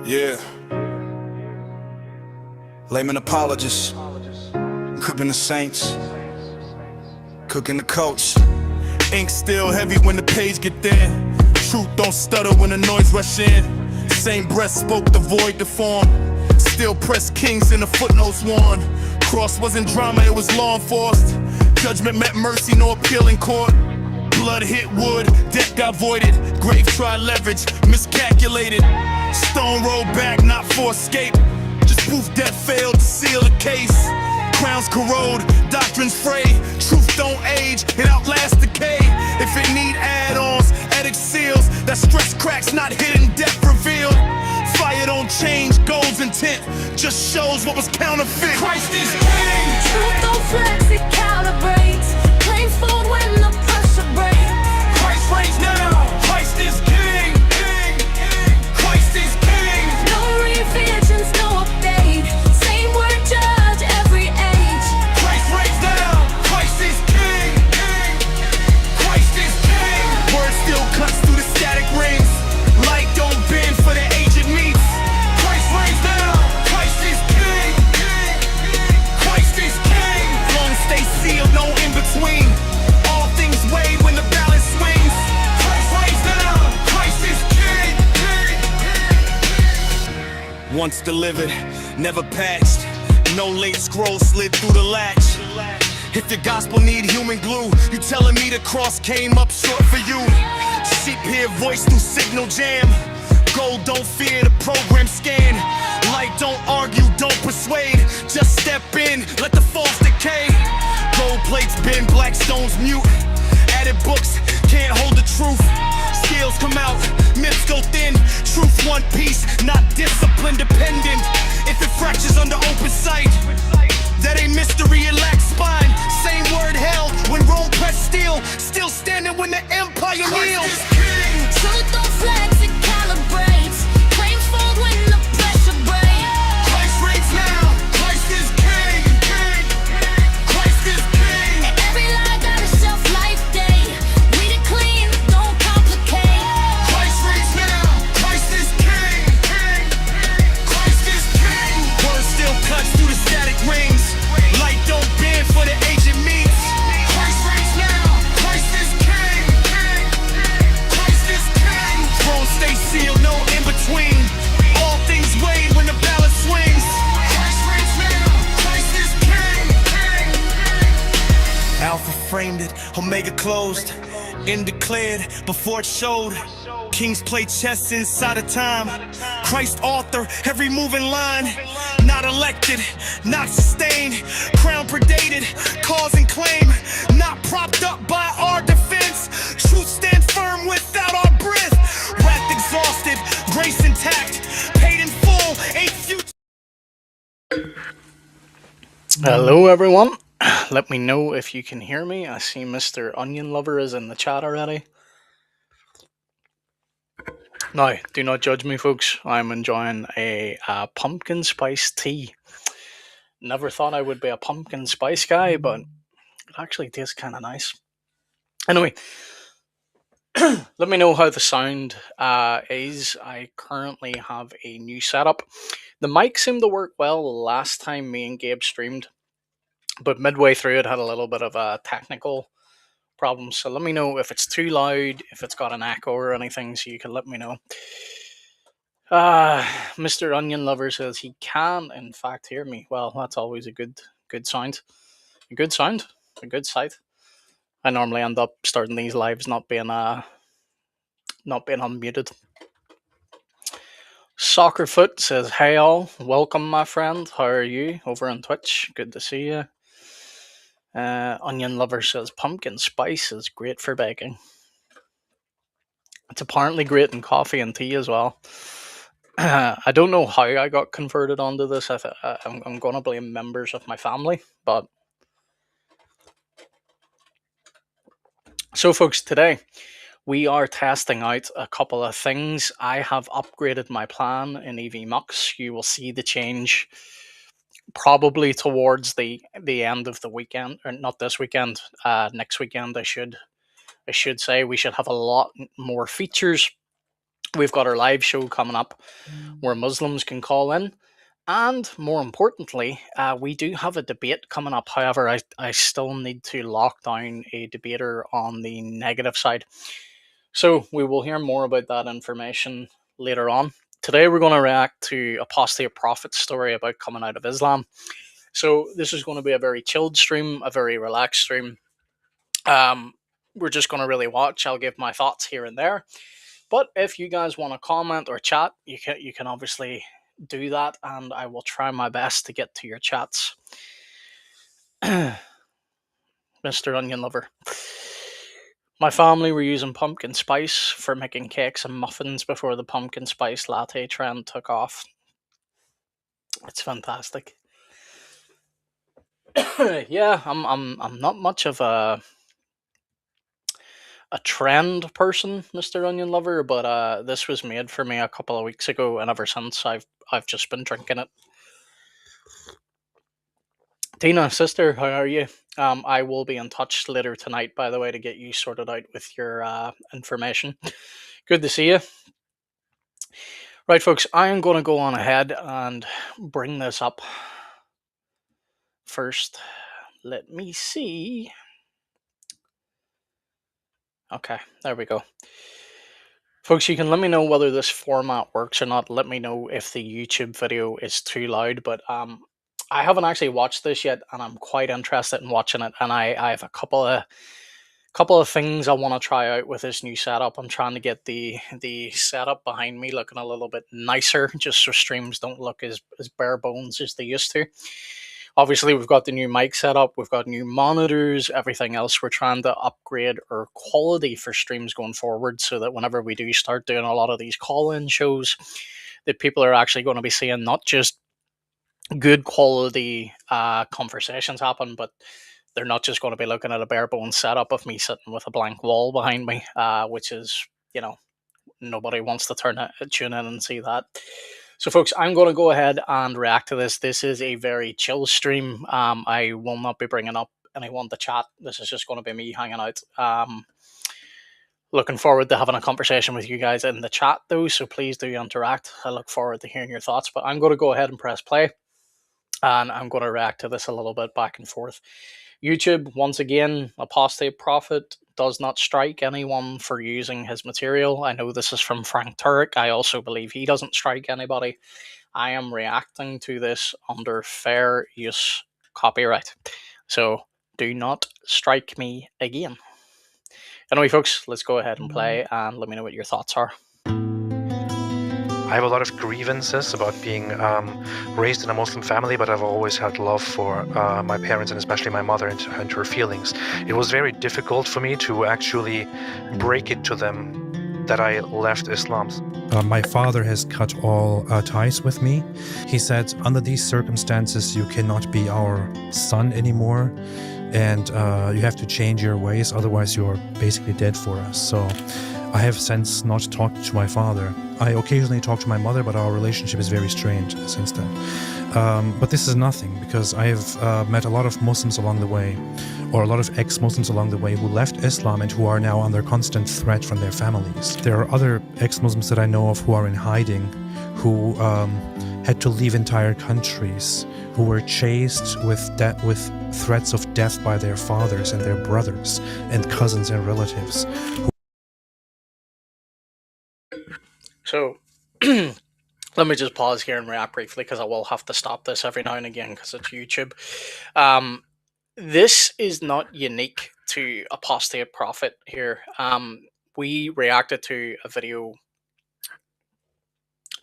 Yeah, layman apologists, cooking the saints, cooking the coach. Ink still heavy when the page get thin. Truth don't stutter when the noise rush in. Same breath spoke the void to form. Still pressed kings in the footnotes warned. Cross wasn't drama, it was law enforced. Judgment met mercy, no appeal in court. Blood hit wood, debt got voided. Grave tried leverage, miscalculated. Stone rolled back, not for escape. Just proof death failed to seal the case. Crowns corrode, doctrines fray. Truth don't age, it outlasts decay. If it need add-ons, edict seals. That stress cracks, not hidden, depth revealed. Fire don't change, gold's intent just shows what was counterfeit. Christ is king. Truth don't flex, it calibrates. Claims fold when the pressure breaks. Christ reigns now, Christ is king. Christ is king. No revisions, no update. Same word judge every age. Christ reigns now, Christ is king. Christ is king. Word still cuts through the static rings. Light don't bend for the aged meats. Christ reigns now, Christ is king. Christ is king. Long stay sealed, no in between. All things weighed when the balance swings. Christ reigns now, Christ is king. Once delivered, never patched. No late scroll slid through the latch. If your gospel need human glue, you telling me the cross came up short for you. Sheep hear voice through signal jam. Gold don't fear the program scan. Light don't argue, don't persuade. Just step in, let the false decay. Gold plates bend, black stones mute. Added books can't hold the truth. Scales come out, myths go thin. Truth one piece, not discipline dependent. If it fractures under open sight, that ain't mystery, it lacks spine. Same word held when Rome pressed steel. Still standing when the empire kneels. Truth don't flex, it calibrates. Claims fold when the pressure breaks. Christ reigns now, Christ is king. Christ is king. Every lie got a shelf life day. Read it clean, don't complicate. Christ reigns now, Christ is king. Christ is king. Word still cuts through the static rings. Light don't bend for the aged meats. Christ reigns now, Christ is king. Christ is king. Throne stay sealed, no in between. All things weighed when the balance swings. Christ reigns now, Christ is king. Alpha framed it, Omega closed. End declared before it showed. Kings play chess inside of time. Christ author, every moving line. Not elected, not sustained. Crown predated, cause and claim. Not propped up by our defense. Truth stand firm without our breath. Wrath exhausted, grace intact. Paid in full, ain't future. Hello, everyone. Let me know if you can hear me. I see Mr. Onion Lover is in the chat already. Now, do not judge me, folks. I'm enjoying a pumpkin spice tea. Never thought I would be a pumpkin spice guy, but it actually tastes kind of nice. Anyway, let me know how the sound is. I currently have a new setup. The mic seemed to work well last time me and Gabe streamed, but midway through it had a little bit of a technical problem. So let me know if it's too loud, if it's got an echo or anything, so you can let me know. Mr. Onion Lover says he can in fact hear me. Well, that's always a good sound. A good sound, a good sight. I normally end up starting these lives not being unmuted. Soccerfoot says, "Hey all, welcome my friend. How are you over on Twitch? Good to see you." Onion Lover says, "Pumpkin spice is great for baking. It's apparently great in coffee and tea as well." I don't know how I got converted onto this. I'm going to blame members of my family, but so folks, today we are testing out a couple of things. I have upgraded my plan in EV Mux. You will see the change probably towards the end of the weekend, or not this weekend, next weekend. I should say we should have a lot more features We've got our live show coming up where Muslims can call in. And more importantly, we do have a debate coming up. However, I still need to lock down a debater on the negative side. So we will hear more about that information later on. Today, we're going to react to Apostate Prophet's story about coming out of Islam. So this is going to be a very chilled stream, a very relaxed stream. We're just going to really watch. I'll give my thoughts here and there. But if you guys want to comment or chat, you can obviously do that, and I will try my best to get to your chats. Mr. Onion Lover. My family were using pumpkin spice for making cakes and muffins before the pumpkin spice latte trend took off. It's fantastic. Yeah, I'm not much of a trend person, Mr. Onion Lover, but this was made for me a couple of weeks ago, and ever since I've just been drinking it. Tina, sister, how are you? I will be in touch later tonight, by the way, to get you sorted out with your information. Good to see you. Right, folks, I am going to go on ahead and bring this up first. Let me see. Okay, there we go. Folks, you can let me know whether this format works or not. Let me know if the YouTube video is too loud, but I haven't actually watched this yet, and I'm quite interested in watching it, and I have a couple of things I want to try out with this new setup. I'm trying to get the setup behind me looking a little bit nicer, just so streams don't look as bare bones as they used to. Obviously, we've got the new mic setup, we've got new monitors, everything else. We're trying to upgrade our quality for streams going forward, so that whenever we do start doing a lot of these call-in shows, that people are actually going to be seeing not just good quality conversations happen, but they're not just going to be looking at a bare bones setup of me sitting with a blank wall behind me, which is, nobody wants to tune in and see that. So, folks, I'm going to go ahead and react to this. This is a very chill stream. I will not be bringing up anyone to chat. This is just going to be me hanging out. Looking forward to having a conversation with you guys in the chat, though, so please do interact. I look forward to hearing your thoughts, but I'm going to go ahead and press play, and I'm going to react to this a little bit back and forth. YouTube, once again, Apostate Prophet does not strike anyone for using his material. I know this is from Frank Turek. I also believe he doesn't strike anybody. I am reacting to this under fair use copyright. So do not strike me again. Anyway, folks, let's go ahead and play, and let me know what your thoughts are. I have a lot of grievances about being raised in a Muslim family, but I've always had love for my parents, and especially my mother, and her feelings. It was very difficult for me to actually break it to them that I left Islam. My father has cut all ties with me. He said, under these circumstances, you cannot be our son anymore, and you have to change your ways, otherwise you're basically dead for us. So I have since not talked to my father. I occasionally talk to my mother, but our relationship is very strained since then. But this is nothing, because I have met a lot of Muslims along the way, or a lot of ex-Muslims along the way, who left Islam and who are now under constant threat from their families. There are other ex-Muslims that I know of who are in hiding, who had to leave entire countries, who were chased with threats of death by their fathers and their brothers and cousins and relatives. So, let me just pause here and react briefly, because I will have to stop this every now and again because it's YouTube. This is not unique to Apostate Prophet here. We reacted to a video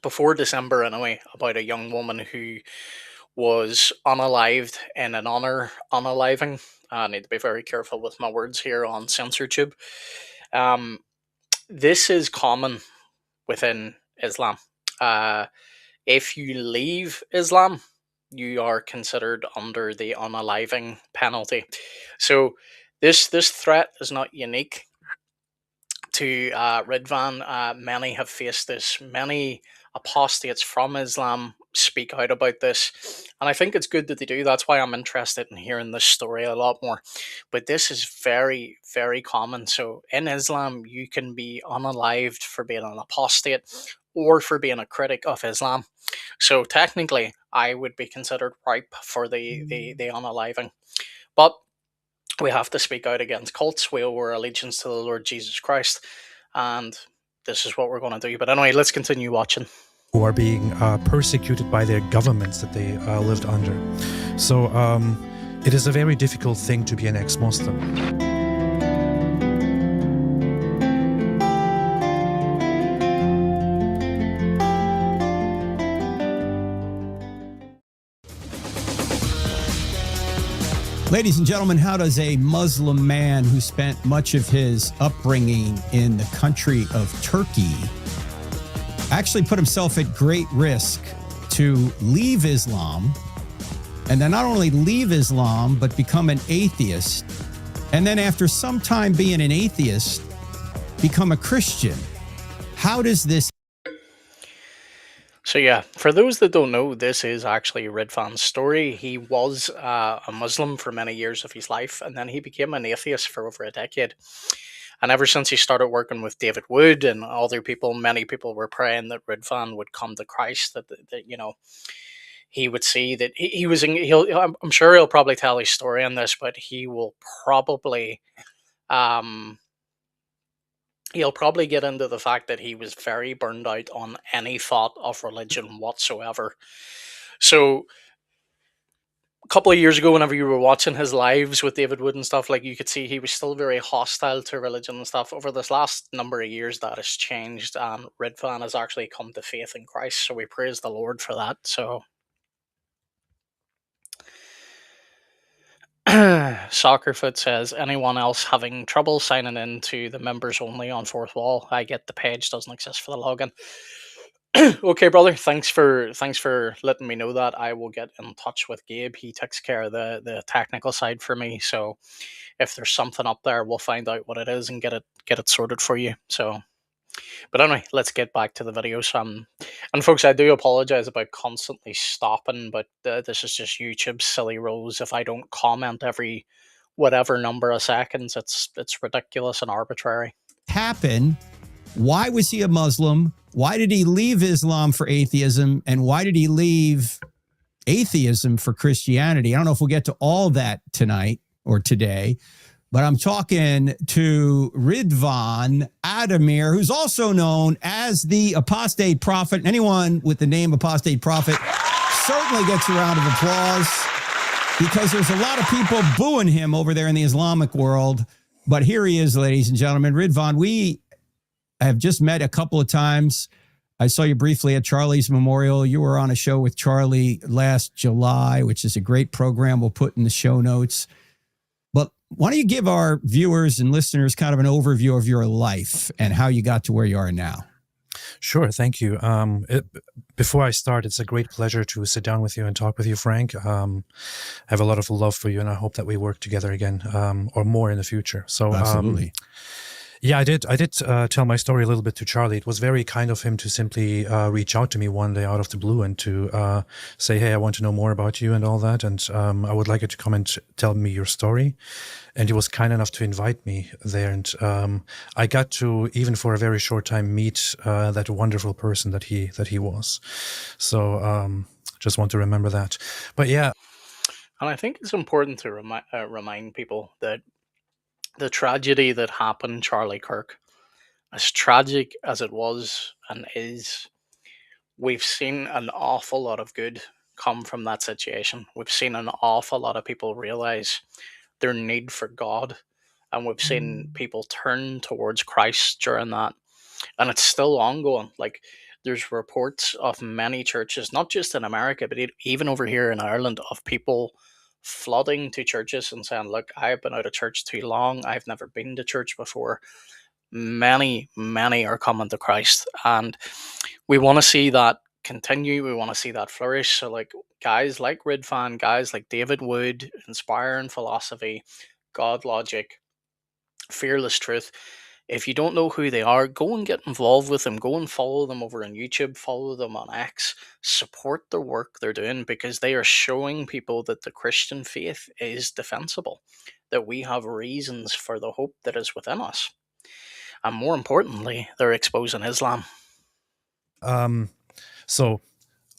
before December, anyway, about a young woman who was unalived in an unaliving. I need to be very careful with my words here on censorship. This is common within Islam. If you leave Islam, you are considered under the unaliving penalty. So this threat is not unique to Ridvan. Many have faced this. Many apostates from Islam speak out about this. And I think it's good that they do. That's why I'm interested in hearing this story a lot more. But this is very, very common. So in Islam, you can be unalived for being an apostate or for being a critic of Islam. So technically, I would be considered ripe for the unaliving. But we have to speak out against cults. We owe our allegiance to the Lord Jesus Christ. And this is what we're going to do. But anyway, let's continue watching. Who are being persecuted by their governments that they lived under. So it is a very difficult thing to be an ex-Muslim. Ladies and gentlemen, how does a Muslim man who spent much of his upbringing in the country of Turkey actually put himself at great risk to leave Islam, and then not only leave Islam, but become an atheist, and then after some time being an atheist, become a Christian? How does this? So yeah, for those that don't know, this is actually Ridvan's story. He was a Muslim for many years of his life, and then he became an atheist for over a decade. And ever since he started working with David Wood and other people, many people were praying that Ridvan would come to Christ. That he would see that he was. I'm sure he'll probably tell his story on this, but he will probably. He'll probably get into the fact that he was very burned out on any thought of religion whatsoever. So a couple of years ago, whenever you were watching his lives with David Wood and stuff, like, you could see he was still very hostile to religion and stuff. Over this last number of years, that has changed, and Ridvan has actually come to faith in Christ. So we praise the Lord for that. So Soccerfoot says, anyone else having trouble signing in to the members only on Fourth Wall? I get the page doesn't exist for the login. Okay, brother. Thanks for letting me know that. I will get in touch with Gabe. He takes care of the technical side for me. So if there's something up there, we'll find out what it is and get it sorted for you. So, but anyway, let's get back to the video. And folks, I do apologize about constantly stopping, but this is just YouTube's silly rules. If I don't comment every whatever number of seconds, it's ridiculous and arbitrary. Happen? Why was he a Muslim? Why did he leave Islam for atheism? And why did he leave atheism for Christianity? I don't know if we'll get to all that tonight or today, but I'm talking to Ridvan Adamir, who's also known as the Apostate Prophet. Anyone with the name Apostate Prophet certainly gets a round of applause, because there's a lot of people booing him over there in the Islamic world. But here he is, ladies and gentlemen. Ridvan, we have just met a couple of times. I saw you briefly at Charlie's Memorial. You were on a show with Charlie last July, which is a great program we'll put in the show notes. But why don't you give our viewers and listeners kind of an overview of your life and how you got to where you are now? Sure, thank you. Before I start, it's a great pleasure to sit down with you and talk with you, Frank. I have a lot of love for you, and I hope that we work together again, or more in the future. So, absolutely. Yeah, I did tell my story a little bit to Charlie. It was very kind of him to simply reach out to me one day out of the blue and to say, hey, I want to know more about you and all that. And I would like you to come and tell me your story. And he was kind enough to invite me there. And I got to, even for a very short time, meet that wonderful person that he was. So just want to remember that. But yeah. And I think it's important to remind people that the tragedy that happened, Charlie Kirk, as tragic as it was and is, we've seen an awful lot of good come from that situation. We've seen an awful lot of people realize their need for God, and we've seen people turn towards Christ during that. And it's still ongoing. Like, there's reports of many churches, not just in America, but even over here in Ireland, of people flooding to churches and saying, look, I've been out of church too long. I've never been to church before. Many are coming to Christ. And we want to see that continue. We want to see that flourish. So, like, guys like Ridvan, guys like David Wood, Inspiring Philosophy, God Logic, Fearless Truth, If you don't know who they are, go and get involved with them. Go and follow them over on YouTube, follow them on X, support the work they're doing, because they are showing people that the Christian faith is defensible, that we have reasons for the hope that is within us. And more importantly, they're exposing Islam. So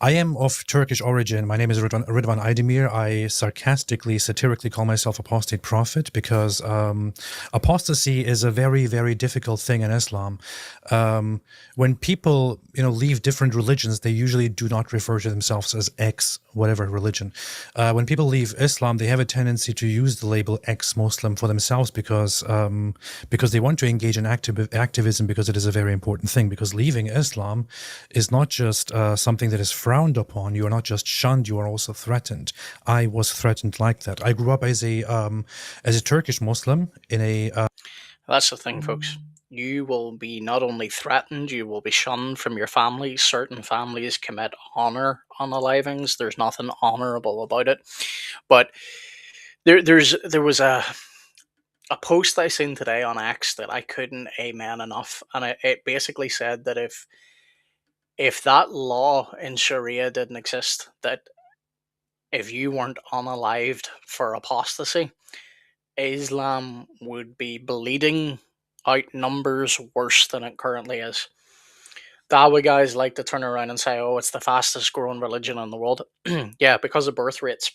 I am of Turkish origin. My name is Ridvan Aydemir. I sarcastically, satirically call myself apostate prophet because apostasy is a very, very difficult thing in Islam. When people, leave different religions, they usually do not refer to themselves as ex whatever religion. When people leave Islam, they have a tendency to use the label ex-Muslim for themselves because they want to engage in activism, because it is a very important thing. Because leaving Islam is not just something that is frowned upon. You are not just shunned; you are also threatened. I was threatened like that. I grew up as a Turkish Muslim in a. That's the thing, folks. You will be not only threatened, you will be shunned from your family. Certain families commit honor unalivings. There's nothing honorable about it. But there was a post I seen today on X that I couldn't amen enough, and it basically said that if that law in Sharia didn't exist, that if you weren't unalived for apostasy, Islam would be bleeding out numbers worse than it currently is. Dawa guys like to turn around and say, oh, it's the fastest growing religion in the world. Yeah, because of birth rates.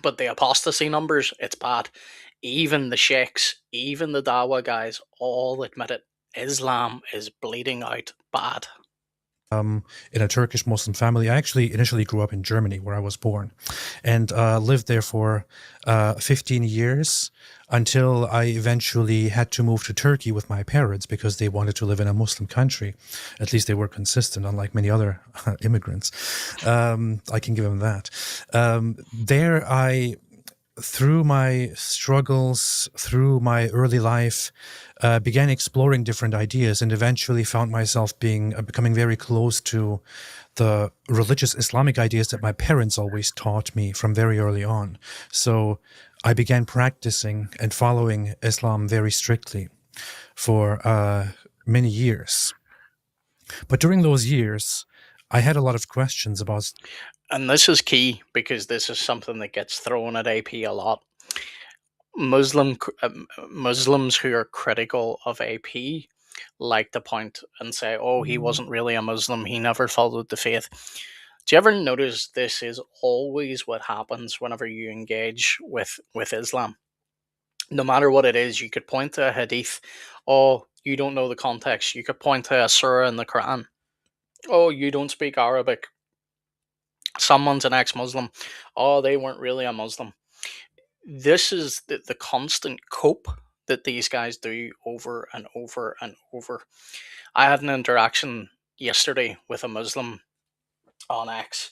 But the apostasy numbers, it's bad. Even the sheikhs, even the Dawa guys all admit it. Islam is bleeding out bad. In a Turkish Muslim family. I actually initially grew up in Germany, where I was born, and lived there for 15 years until I eventually had to move to Turkey with my parents because they wanted to live in a Muslim country. At least they were consistent, unlike many other immigrants. I can give them that. Through my struggles, through my early life, began exploring different ideas, and eventually found myself becoming very close to the religious Islamic ideas that my parents always taught me from very early on. So I began practicing and following Islam very strictly for many years. But during those years, I had a lot of questions about. And this is key, because this is something that gets thrown at AP a lot. Muslims who are critical of AP like to point and say, oh, he wasn't really a Muslim, he never followed the faith. Do you ever notice this is always what happens whenever you engage with Islam? No matter what it is, you could point to a hadith. Oh, you don't know the context. You could point to a surah in the Quran. Oh, you don't speak Arabic. Someone's an ex-Muslim. Oh, they weren't really a Muslim. This is the constant cope that these guys do over and over and over. I had an interaction yesterday with a Muslim on X,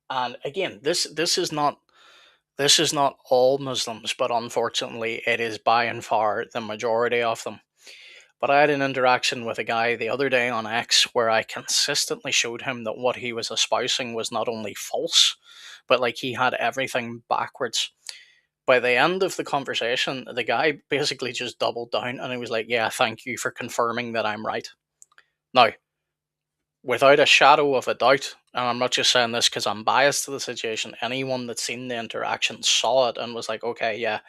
and again, this is not all Muslims, but unfortunately, it is by and far the majority of them. But I had an interaction with a guy the other day on X where I consistently showed him that what he was espousing was not only false, but like he had everything backwards. By the end of the conversation, the guy basically just doubled down and he was like, yeah, thank you for confirming that I'm right. Now, without a shadow of a doubt, and I'm not just saying this because I'm biased to the situation, anyone that's seen the interaction saw it and was like, okay, yeah,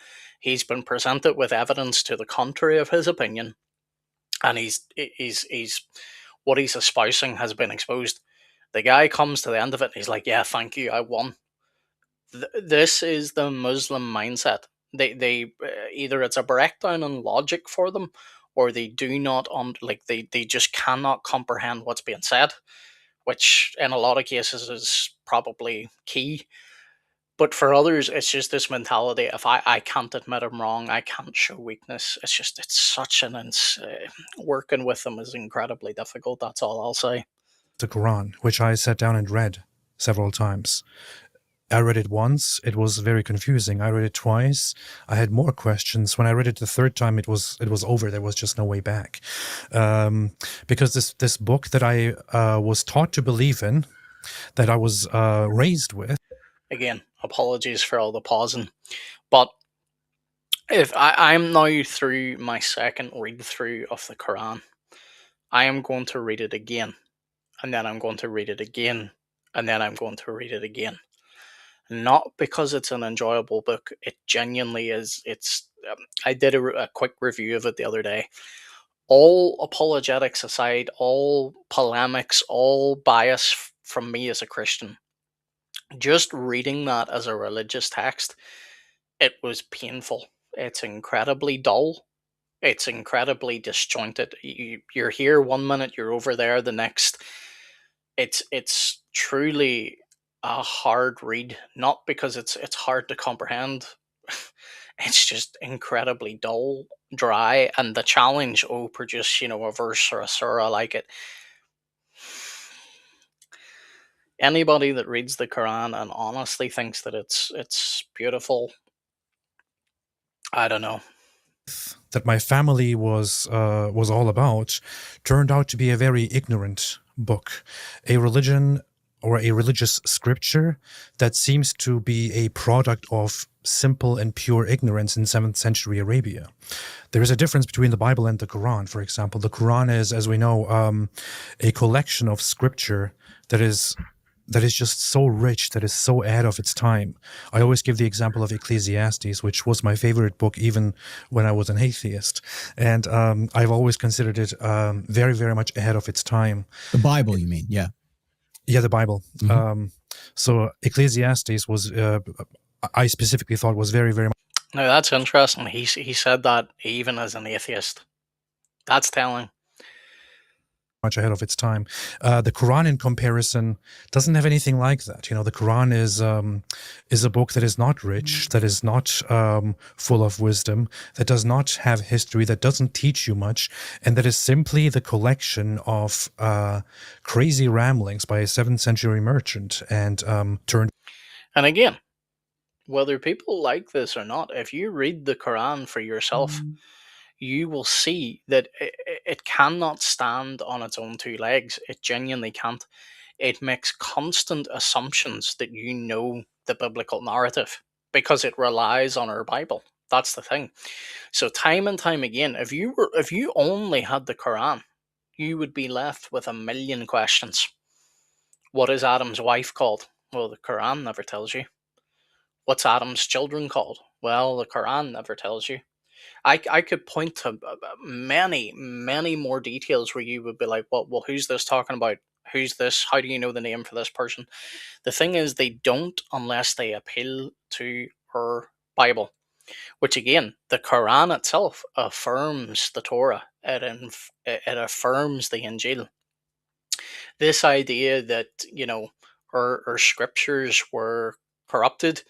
he's been presented with evidence to the contrary of his opinion, and he's what he's espousing has been exposed. The guy comes to the end of it and he's like, yeah, thank you, I won. This is the Muslim mindset. They either it's a breakdown in logic for them, or they do not they just cannot comprehend what's being said, which in a lot of cases is probably key. But for others, it's just this mentality: if I can't admit I'm wrong, I can't show weakness. It's such working with them is incredibly difficult. That's all I'll say. The Quran, which I sat down and read several times. I read it once, it was very confusing. I read it twice, I had more questions. When I read it the third time, it was over. There was just no way back. Because this book that I was taught to believe in, that I was raised with. Again, apologies for all the pausing. But If I'm now through my second read through of the Quran, I am going to read it again, and then I'm going to read it again, and then I'm going to read it again. Not because it's an enjoyable book; it genuinely is. I did a quick review of it the other day. All apologetics aside, all polemics, all bias from me as a Christian, just reading that as a religious text, it was painful. It's incredibly dull. It's incredibly disjointed. You're here one minute, you're over there the next. It's truly a hard read, not because it's hard to comprehend. It's just incredibly dull, dry, and the challenge, oh, produce a verse or a surah like it. Anybody that reads the Quran and honestly thinks that it's beautiful, I don't know. that my family was all about turned out to be a very ignorant book, a religion or a religious scripture that seems to be a product of simple and pure ignorance in 7th century Arabia. There is a difference between the Bible and the Quran. For example, the Quran is, as we know, a collection of scripture that is just so rich, that is so ahead of its time. I always give the example of Ecclesiastes, which was my favorite book even when I was an atheist. And I've always considered it very, very much ahead of its time. The Bible, you mean? Yeah. Yeah, the Bible. So Ecclesiastes was, I specifically thought was very, very Now that's interesting. He said that even as an atheist. That's telling. much ahead of its time. The Quran, in comparison, doesn't have anything like that. You know, the Quran is a book that is not rich, that is not full of wisdom, that does not have history, that doesn't teach you much, and that is simply the collection of crazy ramblings by a 7th century merchant and turned. And again, whether people like this or not, if you read the Quran for yourself, you will see that it cannot stand on its own two legs. It genuinely can't. It makes constant assumptions that you know the biblical narrative because it relies on our Bible. That's the thing. So time and time again, if you only had the Quran, you would be left with a million questions. What is Adam's wife called? Well, the Quran never tells you. What's Adam's children called? Well, the Quran never tells you. I could point to many, many more details where you would be like, well, who's this talking about? Who's this? How do you know the name for this person? The thing is, they don't unless they appeal to her Bible, which again, the Quran itself affirms the Torah. It affirms the Injil. This idea that, her scriptures were corrupted,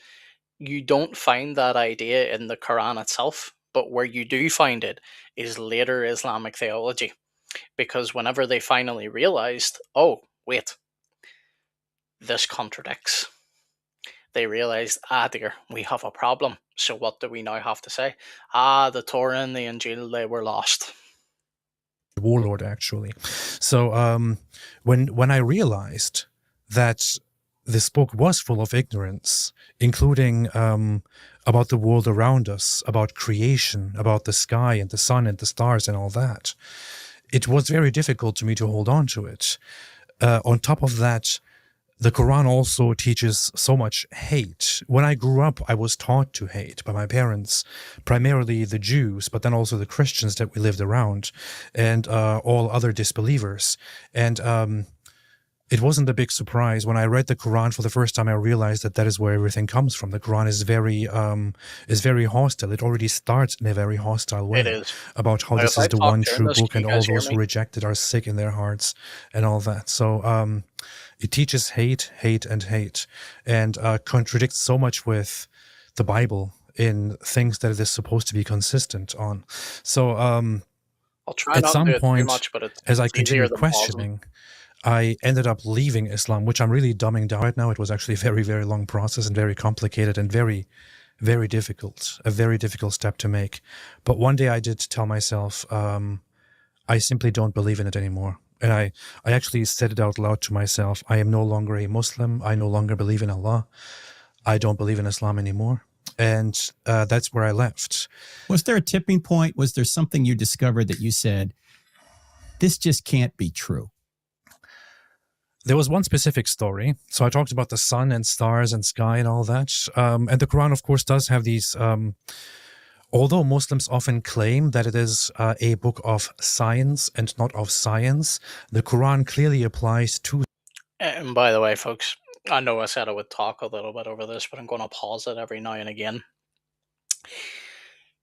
you don't find that idea in the Quran itself, but where you do find it is later Islamic theology. Because whenever they finally realized, oh, wait, this contradicts, they realized, dear, we have a problem. So what do we now have to say? The Torah and the Injil, they were lost. Warlord, actually. So when I realized that this book was full of ignorance, including about the world around us, about creation, about the sky and the sun and the stars and all that, it was very difficult to me to hold on to it. On top of that, the Quran also teaches so much hate. When I grew up, I was taught to hate by my parents, primarily the Jews, but then also the Christians that we lived around, and all other disbelievers. And it wasn't a big surprise. When I read the Quran for the first time, I realized that is where everything comes from. The Quran is very hostile. It already starts in a very hostile way. It is. About how Now, this if I is the talk one during true this, book can and you all guys hear those who me? reject it are sick in their hearts and all that. So it teaches hate, hate, and hate, and contradicts so much with the Bible in things that it is supposed to be consistent on. So I'll try at not to some do it too point, much, but as I it's easier continued than pausing. questioning, I ended up leaving Islam, which I'm really dumbing down right now. It was actually a very, very long process and very complicated and very, very difficult, a very difficult step to make. But one day I did tell myself, I simply don't believe in it anymore. And I actually said it out loud to myself. I am no longer a Muslim. I no longer believe in Allah. I don't believe in Islam anymore. And that's where I left. Was there a tipping point? Was there something you discovered that you said, this just can't be true? There was one specific story. So I talked about the sun and stars and sky and all that. And the Quran, of course, does have these, although Muslims often claim that it is a book of science and not of science, the Quran clearly applies to. And by the way, folks, I know I said I would talk a little bit over this, but I'm going to pause it every now and again.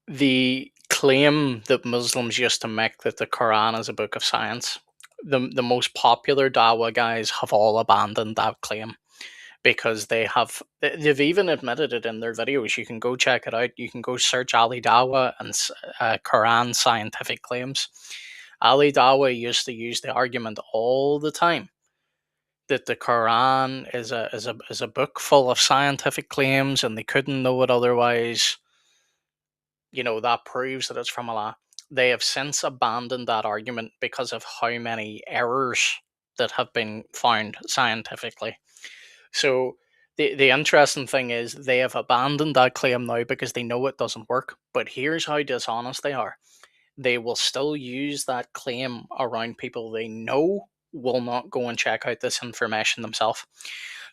The claim that Muslims used to make that the Quran is a book of science, the most popular Dawa guys have all abandoned that claim because they've even admitted it in their videos. You can go check it out. You can go search Ali Dawa and Quran scientific claims. Ali Dawa used to use the argument all the time that the Quran is a book full of scientific claims and they couldn't know it otherwise. You know, that proves that it's from Allah. They have since abandoned that argument because of how many errors that have been found scientifically. So the interesting thing is they have abandoned that claim now because they know it doesn't work. But here's how dishonest they are. They will still use that claim around people they know will not go and check out this information themselves.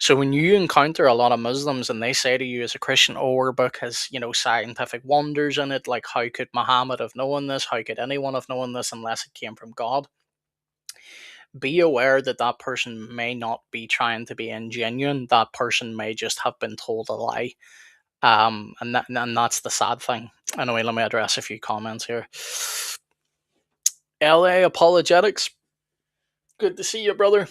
So when you encounter a lot of Muslims and they say to you as a Christian, oh, our book has, scientific wonders in it, like how could Muhammad have known this? How could anyone have known this unless it came from God? Be aware that that person may not be trying to be ingenuine. That person may just have been told a lie. And that's the sad thing. Anyway, let me address a few comments here. LA Apologetics, good to see you, brother.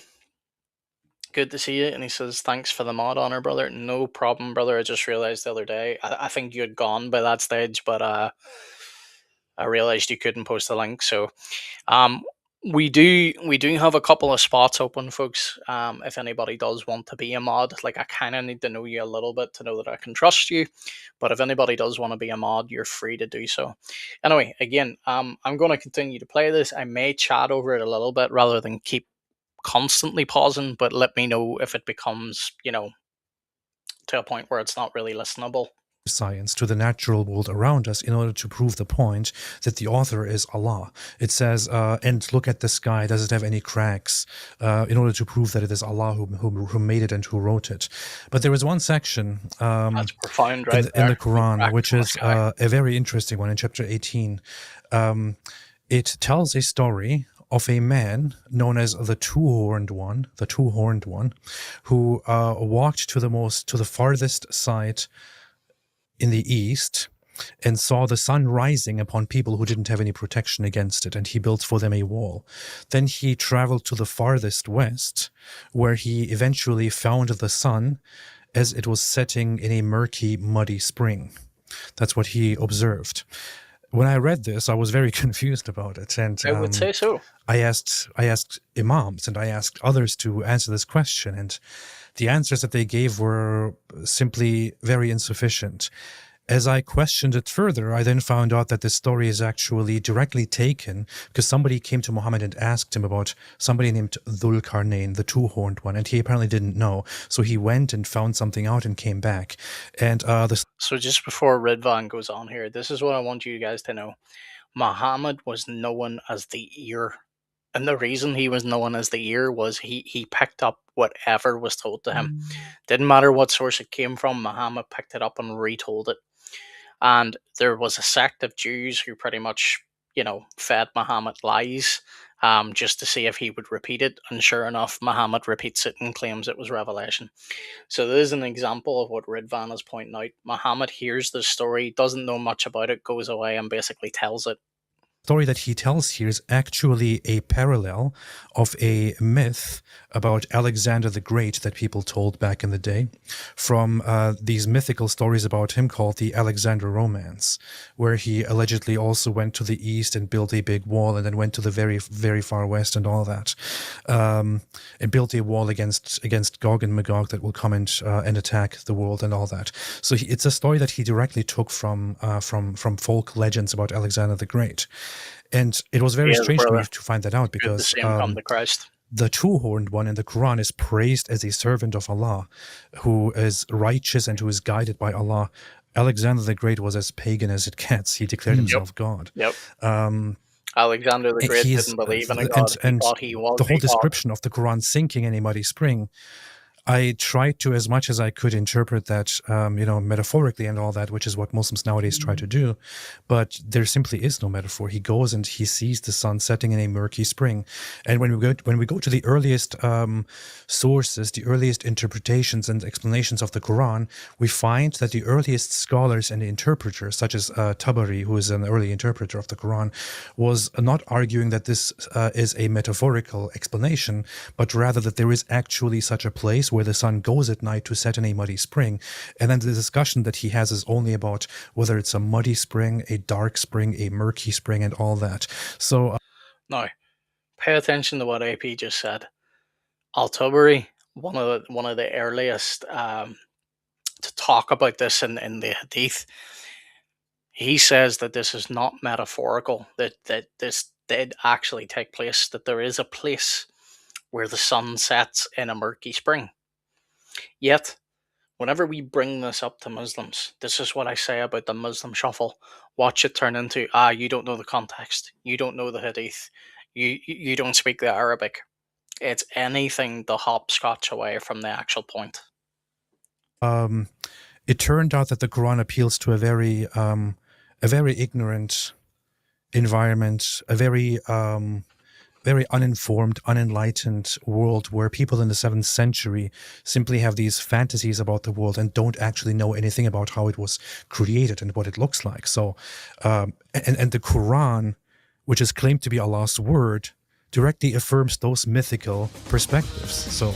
Good to see you. And he says, thanks for the mod honor, brother. No problem, brother. I just realized the other day, I think you had gone by that stage, but I realized you couldn't post the link. So we do have a couple of spots open, folks. If anybody does want to be a mod, like I kind of need to know you a little bit to know that I can trust you. But if anybody does want to be a mod, you're free to do so. Anyway, again, I'm going to continue to play this. I may chat over it a little bit rather than keep constantly pausing, but let me know if it becomes, to a point where it's not really listenable. Science to the natural world around us in order to prove the point that the author is Allah. It says, and look at the sky, does it have any cracks? In order to prove that it is Allah who made it and who wrote it. But there is one section That's profound, right? in the Quran, which is a very interesting one in chapter 18. It tells a story of a man known as the two-horned one, who walked to the farthest side in the east and saw the sun rising upon people who didn't have any protection against it, and he built for them a wall. Then he traveled to the farthest west, where he eventually found the sun as it was setting in a murky, muddy spring. That's what he observed. When I read this, I was very confused about it, and I would say so. I asked imams and I asked others to answer this question, and the answers that they gave were simply very insufficient. As I questioned it further, I then found out that this story is actually directly taken because somebody came to Muhammad and asked him about somebody named Dhul Qarnayn, the two-horned one, and he apparently didn't know. So he went and found something out and came back. And So just before Ridvan goes on here, this is what I want you guys to know. Muhammad was known as the ear. And the reason he was known as the ear was he picked up whatever was told to him. Didn't matter what source it came from, Muhammad picked it up and retold it. And there was a sect of Jews who pretty much, fed Muhammad lies just to see if he would repeat it. And sure enough, Muhammad repeats it and claims it was revelation. So this is an example of what Ridvan is pointing out. Muhammad hears the story, doesn't know much about it, goes away and basically tells it. story that he tells here is actually a parallel of a myth about Alexander the Great that people told back in the day from these mythical stories about him called the Alexander Romance, where he allegedly also went to the east and built a big wall and then went to the very, very far west and all that, and built a wall against Gog and Magog that will come and attack the world and all that. So it's a story that he directly took from folk legends about Alexander the Great. And it was very strange for me to find that out because the two-horned one in the Quran is praised as a servant of Allah who is righteous and who is guided by Allah Alexander the Great was as pagan as it gets. He declared himself God. Yep. Um, Alexander the Great he's didn't believe in a god. He and thought he was the whole a god. description of the Quran sinking in a muddy spring, I tried to, as much as I could, interpret that, metaphorically and all that, which is what Muslims nowadays try to do. But there simply is no metaphor. He goes and he sees the sun setting in a murky spring. And when we go to the earliest sources, the earliest interpretations and explanations of the Quran, we find that the earliest scholars and interpreters, such as Tabari, who is an early interpreter of the Quran, was not arguing that this is a metaphorical explanation, but rather that there is actually such a place where the sun goes at night to set in a muddy spring. And then the discussion that he has is only about whether it's a muddy spring, a dark spring, a murky spring, and all that. So Now, pay attention to what AP just said. Al-Tabari, one of the earliest to talk about this in the Hadith, he says that this is not metaphorical, that this did actually take place, that there is a place where the sun sets in a murky spring. Yet, whenever we bring this up to Muslims, this is what I say about the Muslim shuffle. Watch it turn into, you don't know the context, you don't know the Hadith, you don't speak the Arabic. It's anything to hopscotch away from the actual point. it turned out that the Quran appeals to a very ignorant environment, a very uninformed, unenlightened world where people in the 7th century simply have these fantasies about the world and don't actually know anything about how it was created and what it looks like. So, and the Quran, which is claimed to be Allah's word, directly affirms those mythical perspectives. So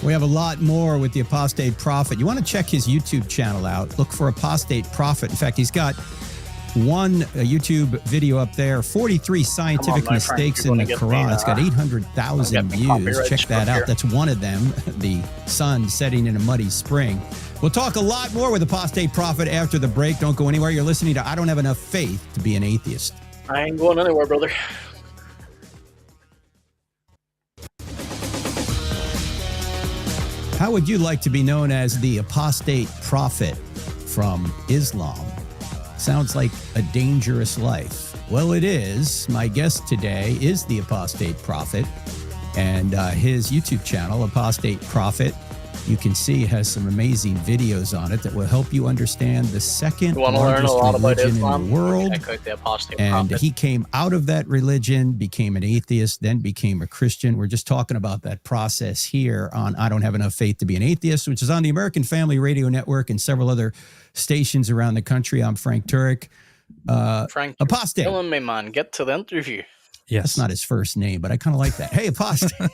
we have a lot more with the Apostate Prophet. You want to check his YouTube channel out. Look for Apostate Prophet. In fact, he's got one YouTube video up there, 43 scientific mistakes in the Quran. It's got 800,000 views. Check that out. That's one of them, the sun setting in a muddy spring. We'll talk a lot more with Apostate Prophet after the break. Don't go anywhere. You're listening to I Don't Have Enough Faith to Be an Atheist. I ain't going anywhere, brother. How would you like to be known as the Apostate Prophet from Islam? Sounds like a dangerous life. Well, it is. My guest today is the Apostate Prophet, and his YouTube channel, Apostate Prophet, you can see has some amazing videos on it that will help you understand the second largest religion in the world. And he came out of that religion, became an atheist, then became a Christian. We're just talking about that process here on I Don't Have Enough Faith to Be an Atheist, which is on the American Family Radio Network and several other stations around the country. I'm Frank Turek. Frank, Apostate. killing me, man. Get to the interview. Yes. That's not his first name, but I kind of like that. Hey, Apostate.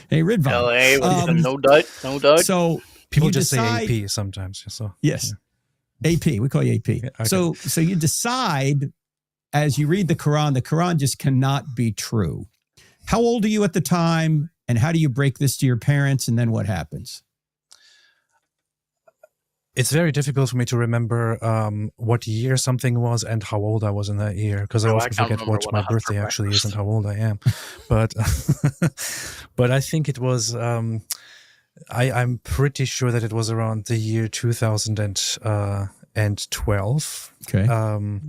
Hey, Ridvan. LA, no doubt, no doubt. So people just say AP sometimes. So yes, yeah. AP. We call you AP. Yeah, okay. So you decide as you read the Quran just cannot be true. How old are you at the time, and how do you break this to your parents, and then what happens? It's very difficult for me to remember what year something was and how old I was in that year, because I often forget what my birthday actually is and how old I am. But but I think it was, I'm pretty sure that it was around the year 2012. Okay.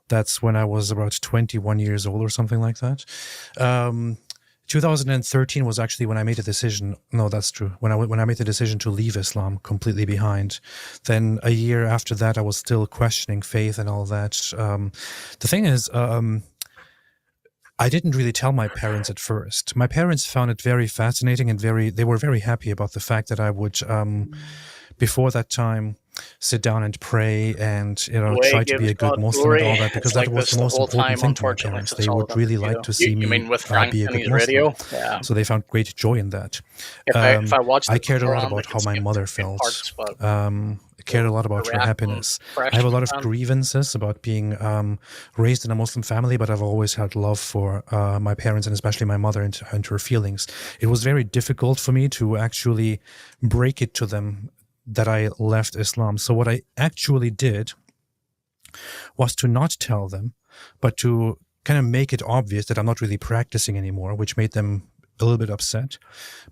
That's when I was about 21 years old or something like that. 2013 was actually when I made a decision. No, that's true. When I made the decision to leave Islam completely behind. Then a year after that, I was still questioning faith and all that. The thing is, I didn't really tell my parents at first. My parents found it very fascinating and they were very happy about the fact that I would, before that time, sit down and pray and try to be a good Muslim and all that, because that was the most important thing to my parents. They would really like to see me be a good Muslim. Yeah. So they found great joy in that. If I watched I cared a lot about how my mother felt. I cared a lot about her happiness. I have a lot of grievances about being raised in a Muslim family, but I've always had love for my parents and especially my mother and her feelings. It was very difficult for me to actually break it to them that I left Islam. So what I actually did was to not tell them, but to kind of make it obvious that I'm not really practicing anymore, which made them a little bit upset,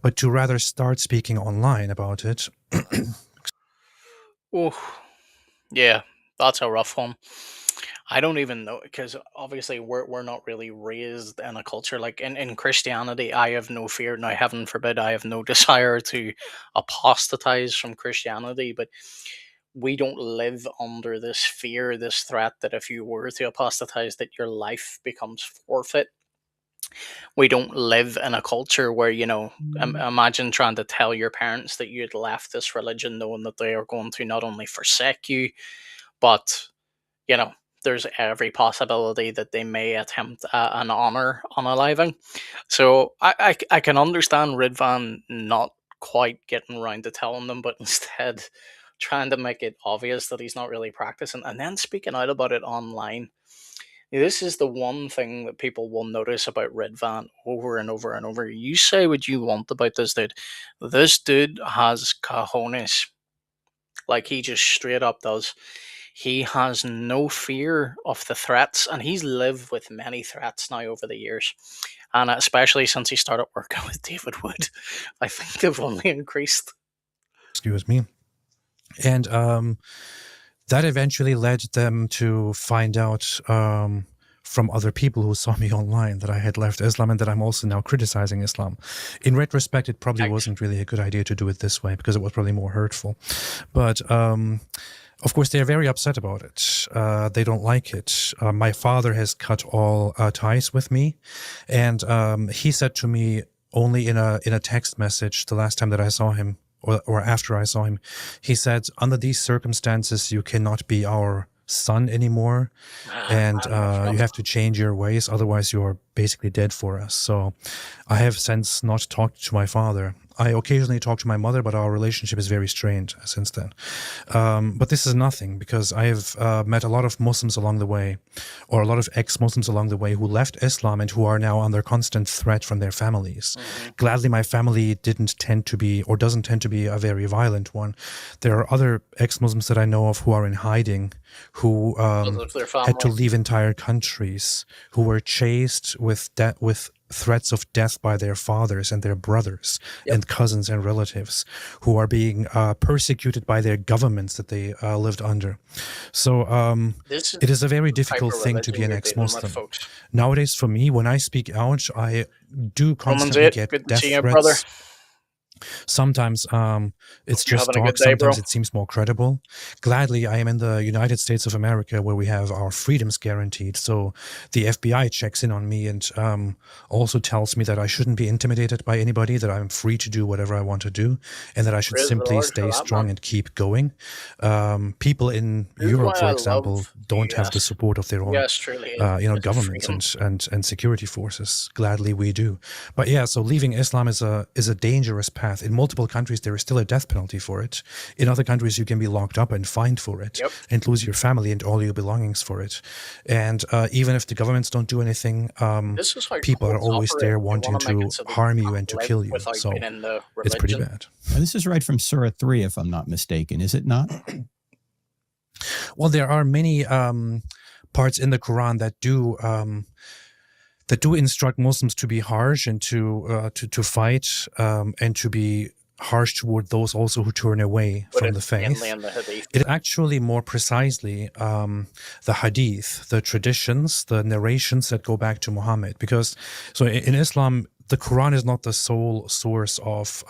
but to rather start speaking online about it. Oh, Yeah, that's a rough one. I don't even know because obviously we're not really raised in a culture like in Christianity. I have no fear now. Heaven forbid, I have no desire to apostatize from Christianity, but we don't live under this fear, this threat that if you were to apostatize, that your life becomes forfeit. We don't live in a culture where imagine trying to tell your parents that you had left this religion, knowing that they are going to not only forsake you, but you know, there's every possibility that they may attempt an honor unaliving. So I can understand Ridvan not quite getting around to telling them, but instead trying to make it obvious that he's not really practicing and then speaking out about it online. This is the one thing that people will notice about Ridvan over and over and over. You say what you want about this dude. This dude has cojones. Like he just straight up does. He has no fear of the threats, and he's lived with many threats now over the years. And especially since he started working with David Wood, I think they've only increased. Excuse me. And that eventually led them to find out from other people who saw me online that I had left Islam and that I'm also now criticizing Islam. In retrospect, it probably wasn't really a good idea to do it this way because it was probably more hurtful. But of course, they're very upset about it. They don't like it. My father has cut all ties with me, and he said to me only in a text message the last time that I saw him, or after I saw him, he said, "Under these circumstances, you cannot be our son anymore, and you have to change your ways. Otherwise, you're basically dead for us." So, I have since not talked to my father. I occasionally talk to my mother, but our relationship is very strained since then. But this is nothing because I have met a lot of Muslims along the way, or a lot of ex-Muslims along the way who left Islam and who are now under constant threat from their families. Gladly, my family didn't tend to be, or doesn't tend to be, a very violent one. There are other ex-Muslims that I know of who are in hiding, who had to leave entire countries, who were chased with threats of death by their fathers and their brothers and cousins and relatives, who are being persecuted by their governments that they lived under. So it is a very difficult thing to be an ex-Muslim. Nowadays, for me, when I speak out, I do constantly get death threats. Sometimes it's just talk. Sometimes it seems more credible. Gladly, I am in the United States of America where we have our freedoms guaranteed. So the FBI checks in on me and also tells me that I shouldn't be intimidated by anybody, that I'm free to do whatever I want to do, and that I should simply stay strong and keep going. People in Europe, for example, don't have the support of their own governments and security forces. Gladly, we do. But yeah, so leaving Islam is a dangerous path. In multiple countries, there is still a death penalty for it. In other countries, you can be locked up and fined for it and lose your family and all your belongings for it. And even if the governments don't do anything, people are always there wanting to harm you and to kill you. So it's pretty bad. Now, this is right from Surah 3, if I'm not mistaken, is it not? Well, there are many parts in the Quran that do instruct Muslims to be harsh and to fight and to be harsh toward those also who turn away from the faith. It actually more precisely the hadith, the traditions, the narrations that go back to Muhammad. Because so in Islam, the Quran is not the sole source of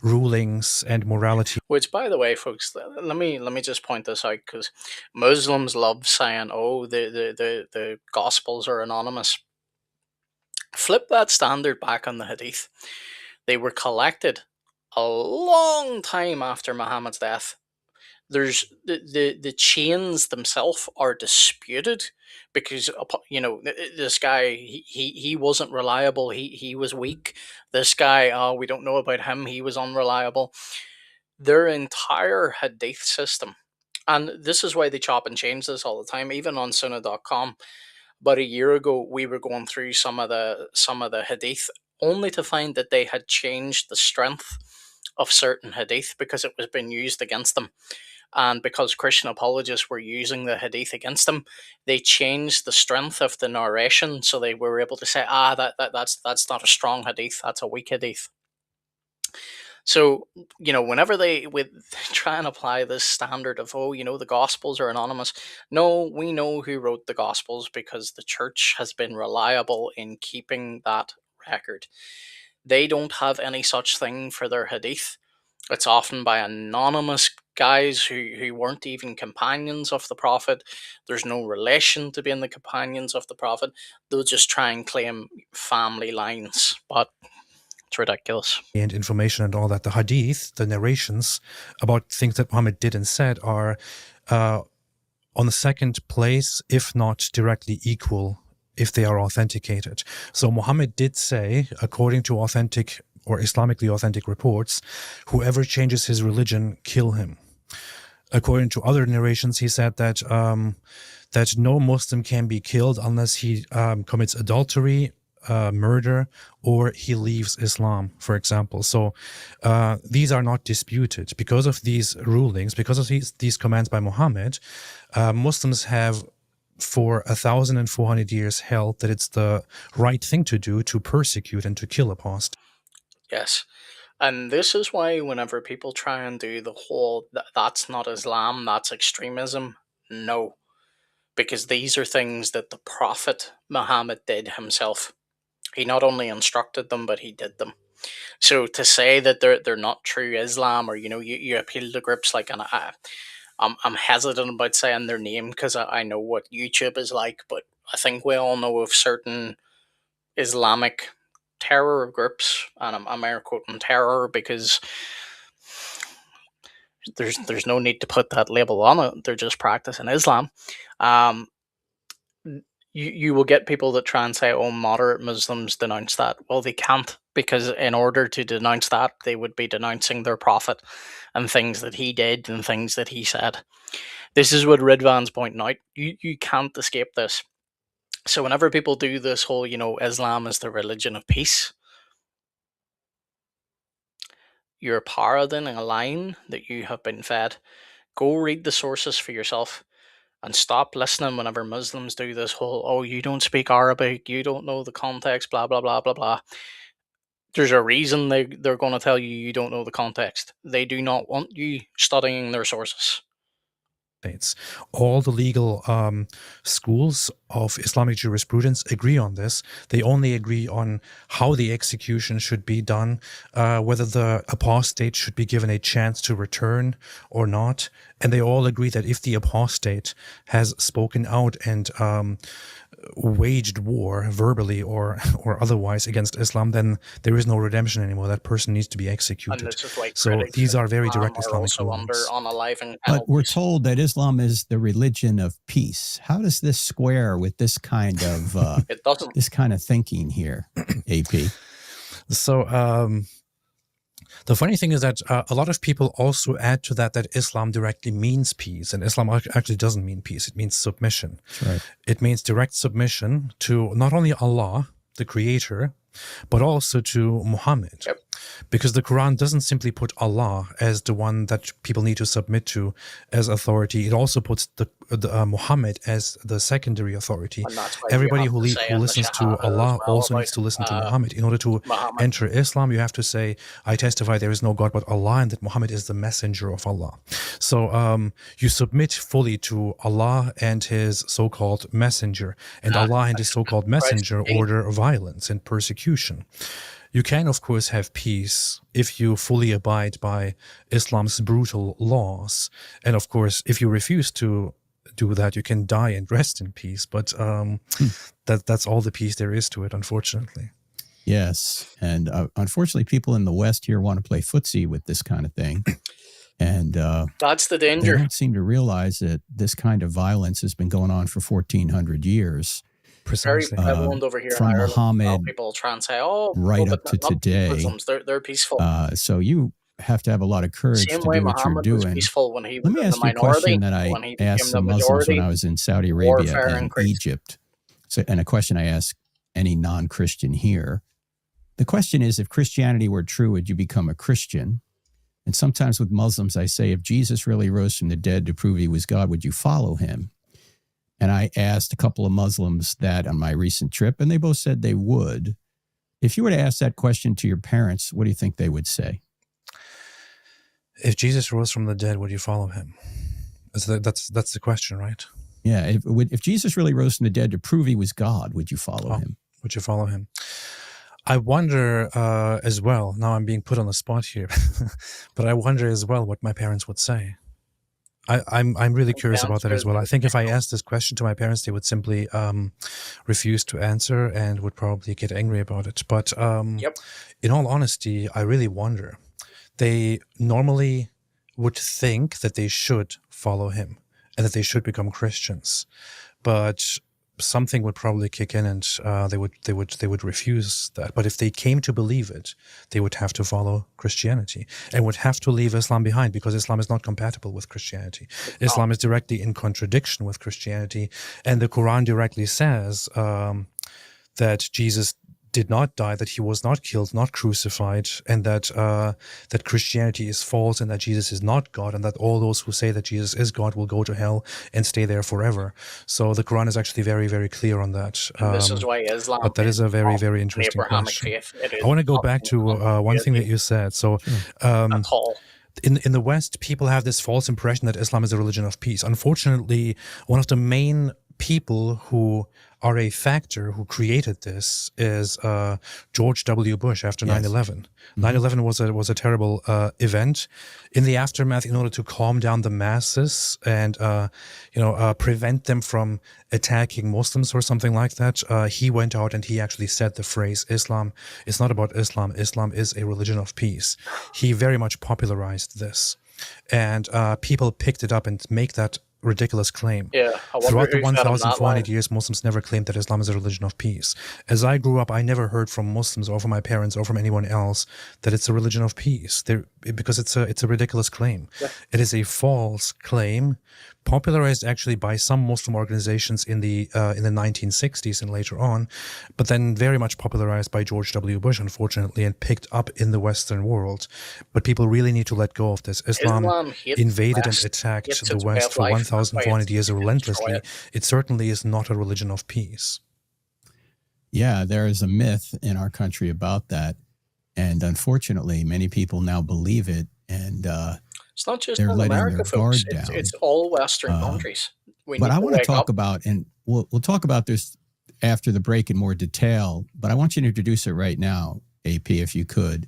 rulings and morality. Which, by the way, folks, let me just point this out because Muslims love saying, "Oh, the Gospels are anonymous." Flip that standard back on the Hadith. They were collected a long time after Muhammad's death. There's the chains themselves are disputed because this guy he wasn't reliable. He was weak. This guy, oh, we don't know about him. He was unreliable. Their entire Hadith system, and this is why they chop and change this all the time, even on Sunnah.com. About a year ago, we were going through some of the Hadith, only to find that they had changed the strength of certain Hadith because it was being used against them. And because Christian apologists were using the Hadith against them, they changed the strength of the narration, so they were able to say, that's not a strong Hadith, that's a weak Hadith. So, whenever they would try and apply this standard of, oh, the Gospels are anonymous, no, we know who wrote the Gospels because the church has been reliable in keeping that record. They don't have any such thing for their Hadith. It's often by anonymous guys who weren't even companions of the Prophet. There's no relation to being the companions of the Prophet. They'll just try and claim family lines, but it's ridiculous. And information and all that. The hadith, the narrations about things that Muhammad did and said are on the second place, if not directly equal, if they are authenticated. So Muhammad did say, according to authentic or Islamically authentic reports, whoever changes his religion, kill him. According to other narrations, he said that that no Muslim can be killed unless he commits adultery, murder, or he leaves Islam, for example. So these are not disputed. Because of these rulings, because of these commands by Muhammad, Muslims have for 1,400 years held that it's the right thing to do to persecute and to kill apostates. Yes. And this is why whenever people try and do the whole that's not Islam, that's extremism, no. Because these are things that the Prophet Muhammad did himself. He not only instructed them, but he did them. So to say that they're not true Islam, or you appeal to groups like, and I'm hesitant about saying their name because I know what YouTube is like, but I think we all know of certain Islamic terror groups, and I'm air quoting terror because there's no need to put that label on it. They're just practicing Islam. Um, you will get people that try and say, "Oh, moderate Muslims denounce that." Well, they can't, because in order to denounce that, they would be denouncing their prophet and things that he did and things that he said. This is what Ridvan's pointing out. You can't escape this. So whenever people do this whole, Islam is the religion of peace, you're parroting a line that you have been fed. Go read the sources for yourself and stop listening whenever Muslims do this whole, oh, you don't speak Arabic, you don't know the context, blah, blah, blah, blah, blah. There's a reason they're going to tell you you don't know the context. They do not want you studying their sources. All the legal schools of Islamic jurisprudence agree on this. They only agree on how the execution should be done, whether the apostate should be given a chance to return or not. And they all agree that if the apostate has spoken out and waged war verbally or otherwise against Islam, then there is no redemption anymore. That person needs to be executed. So these are very direct Islamic rulings. But we're told that Islam is the religion of peace. How does this square with this kind of it doesn't. This kind of thinking here, AP? So the funny thing is that a lot of people also add to that Islam directly means peace, and Islam actually doesn't mean peace. It means submission. That's right. It means direct submission to not only Allah, the creator, but also to Muhammad. Yep. Because the Quran doesn't simply put Allah as the one that people need to submit to as authority. It also puts the Muhammad as the secondary authority. Everybody who listens to Allah also needs to listen to Muhammad. In order to enter Islam, you have to say, I testify there is no God but Allah, and that Muhammad is the messenger of Allah. So you submit fully to Allah and his so-called messenger. And Allah and his so-called messenger order violence and persecution. You can, of course, have peace if you fully abide by Islam's brutal laws. And, of course, if you refuse to do that, you can die and rest in peace. But that's all the peace there is to it, unfortunately. Yes. And unfortunately, people in the West here want to play footsie with this kind of thing. And that's the danger. They don't seem to realize that this kind of violence has been going on for 1,400 years. Precisely. Very prevalent over here from in Ireland. Muhammad People try and say, "Oh, right up to today." Muslims, they're peaceful. So you have to have a lot of courage to do what Muhammad you're was doing. peaceful when he Let was me in ask the you a minority. question that I asked some Muslims when I was in Saudi Arabia and Egypt. So, and a question I ask any non-Christian here. The question is, if Christianity were true, would you become a Christian? And sometimes with Muslims, I say, if Jesus really rose from the dead to prove he was God, would you follow him? And I asked a couple of Muslims that on my recent trip, and they both said they would. If you were to ask that question to your parents, what do you think they would say? If Jesus rose from the dead, would you follow him? That's the question, right? Yeah. If Jesus really rose from the dead to prove he was God, would you follow him? Would you follow him? I wonder as well, now I'm being put on the spot here, but I wonder as well what my parents would say. I'm really curious about that as well. I think if I asked this question to my parents, they would simply refuse to answer and would probably get angry about it. But in all honesty, I really wonder. They normally would think that they should follow him and that they should become Christians, but something would probably kick in, and they would refuse that. But if they came to believe it, they would have to follow Christianity and would have to leave Islam behind, because Islam is not compatible with Christianity. Islam is directly in contradiction with Christianity, and the Quran directly says that Jesus did not die, that he was not killed, not crucified, and that that Christianity is false, and that Jesus is not God, and that all those who say that Jesus is God will go to hell and stay there forever. So the Quran is actually very, very clear on that. And this is why Islam. But that is a very, very interesting question. I want to go back to one thing that you said. So in the West, people have this false impression that Islam is a religion of peace. Unfortunately, one of the main people who are a factor who created this is George W. Bush after 9/11. 9/11 was a terrible event. In the aftermath, in order to calm down the masses and prevent them from attacking Muslims or something like that, he went out and he actually said the phrase, "Islam is not about Islam. Islam is a religion of peace." He very much popularized this, and people picked it up and make that ridiculous claim. Throughout the 1,400 years, Muslims never claimed that Islam is a religion of peace. As I grew up, I never heard from Muslims or from my parents or from anyone else that it's a religion of peace, because it's a ridiculous claim. It is a false claim, popularized actually by some Muslim organizations in the 1960s and later on, but then very much popularized by George W. Bush, unfortunately, and picked up in the Western world. But people really need to let go of this. Islam invaded and attacked the West for 1,400 years relentlessly. It certainly is not a religion of peace. Yeah, there is a myth in our country about that. And unfortunately, many people now believe it. And it's not just they're in letting America, their folks. guard down. It's all Western countries. But I want to talk about, and we'll talk about this after the break in more detail, but I want you to introduce it right now, AP, if you could.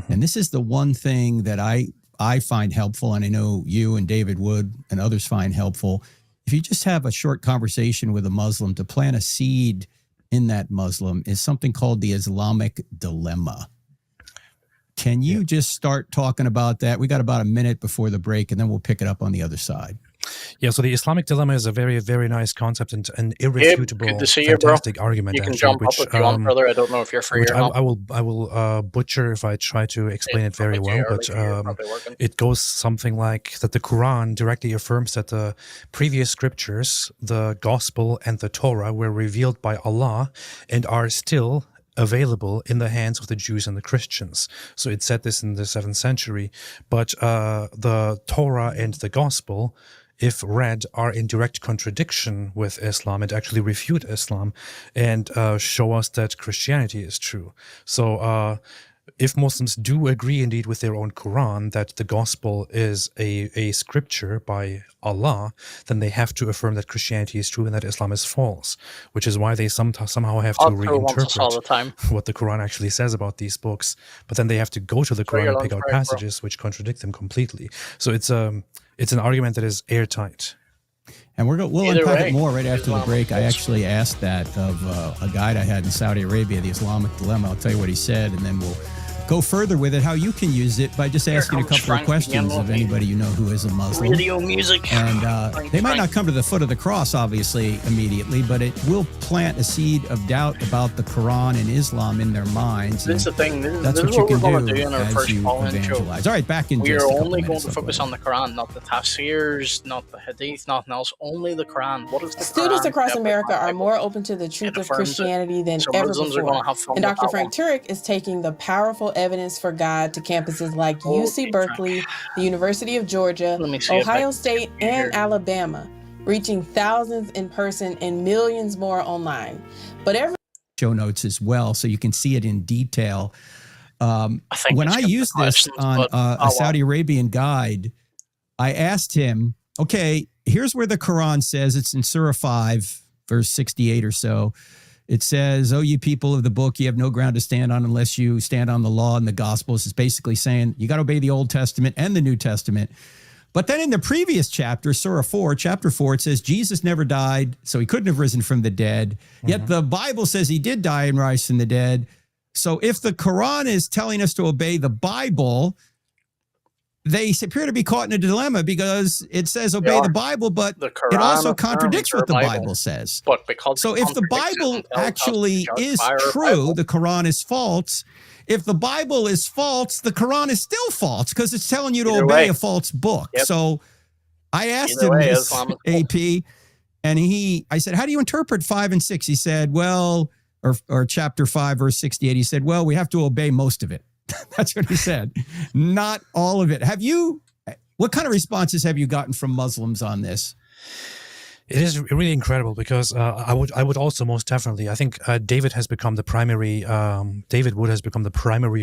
And this is the one thing that I find helpful, and I know you and David Wood and others find helpful. If you just have a short conversation with a Muslim, to plant a seed in that Muslim is something called the Islamic dilemma. Can you just start talking about that? We got about a minute before the break, and then we'll pick it up on the other side. Yeah, so the Islamic dilemma is a very, very nice concept and an irrefutable, fantastic argument. You can jump up if you want, brother. I don't know if you're free or not. I will butcher if I try to explain it very well, but it goes something like that the Quran directly affirms that the previous scriptures, the Gospel and the Torah, were revealed by Allah and are still available in the hands of the Jews and the Christians. So it said this in the 7th century, but the Torah and the Gospel, if read, are in direct contradiction with Islam and actually refute Islam and show us that Christianity is true. So if Muslims do agree indeed with their own Quran that the Gospel is a scripture by Allah, then they have to affirm that Christianity is true and that Islam is false, which is why they somehow have to reinterpret what the Quran actually says about these books. But then they have to go to the Quran and pick out passages which contradict them completely. So it's an argument that is airtight. And we'll unpack it more right after the break. I actually asked that of a guide I had in Saudi Arabia, the Islamic dilemma. I'll tell you what he said, and then we'll go further with it, how you can use it by just asking a couple of questions of anybody you know who is a Muslim. Radio music. And they might not come to the foot of the cross, obviously, immediately, but it will plant a seed of doubt about the Quran and Islam in their minds. This is the thing. That's what you can do in our first evangelize. All right, back in we are only going to focus on the Quran, not the tafsirs, not the hadith, nothing else, only the Quran. What is the Students Quran across America are more open to the truth of Christianity than ever before. And Dr. Frank Turek is taking the powerful evidence for God to campuses like UC Berkeley, the University of Georgia, Ohio State, and Alabama, reaching thousands in person and millions more online. But every show notes as well, so you can see it in detail. When I used this on a Saudi Arabian guide, I asked him, okay, here's where the Quran says, it's in Surah 5, verse 68 or so. It says, oh, you people of the book, you have no ground to stand on unless you stand on the law and the Gospels. It's basically saying you got to obey the Old Testament and the New Testament. But then in the previous chapter, Surah 4, chapter 4, it says Jesus never died, so he couldn't have risen from the dead. Yet the Bible says he did die and rise from the dead. So if the Quran is telling us to obey the Bible, they appear to be caught in a dilemma because it says obey the Bible, but it also contradicts what the Bible says. So if the Bible actually is true, the Quran is false. If the Bible is false, the Quran is still false because it's telling you to obey a false book. So I asked him this, AP, and I said, how do you interpret 5 and 6? He said, well, or chapter 5, verse 68, he said, well, we have to obey most of it. That's what he said. Not all of it. What kind of responses have you gotten from Muslims on this? It is really incredible because I would also most definitely, I think David Wood has become the primary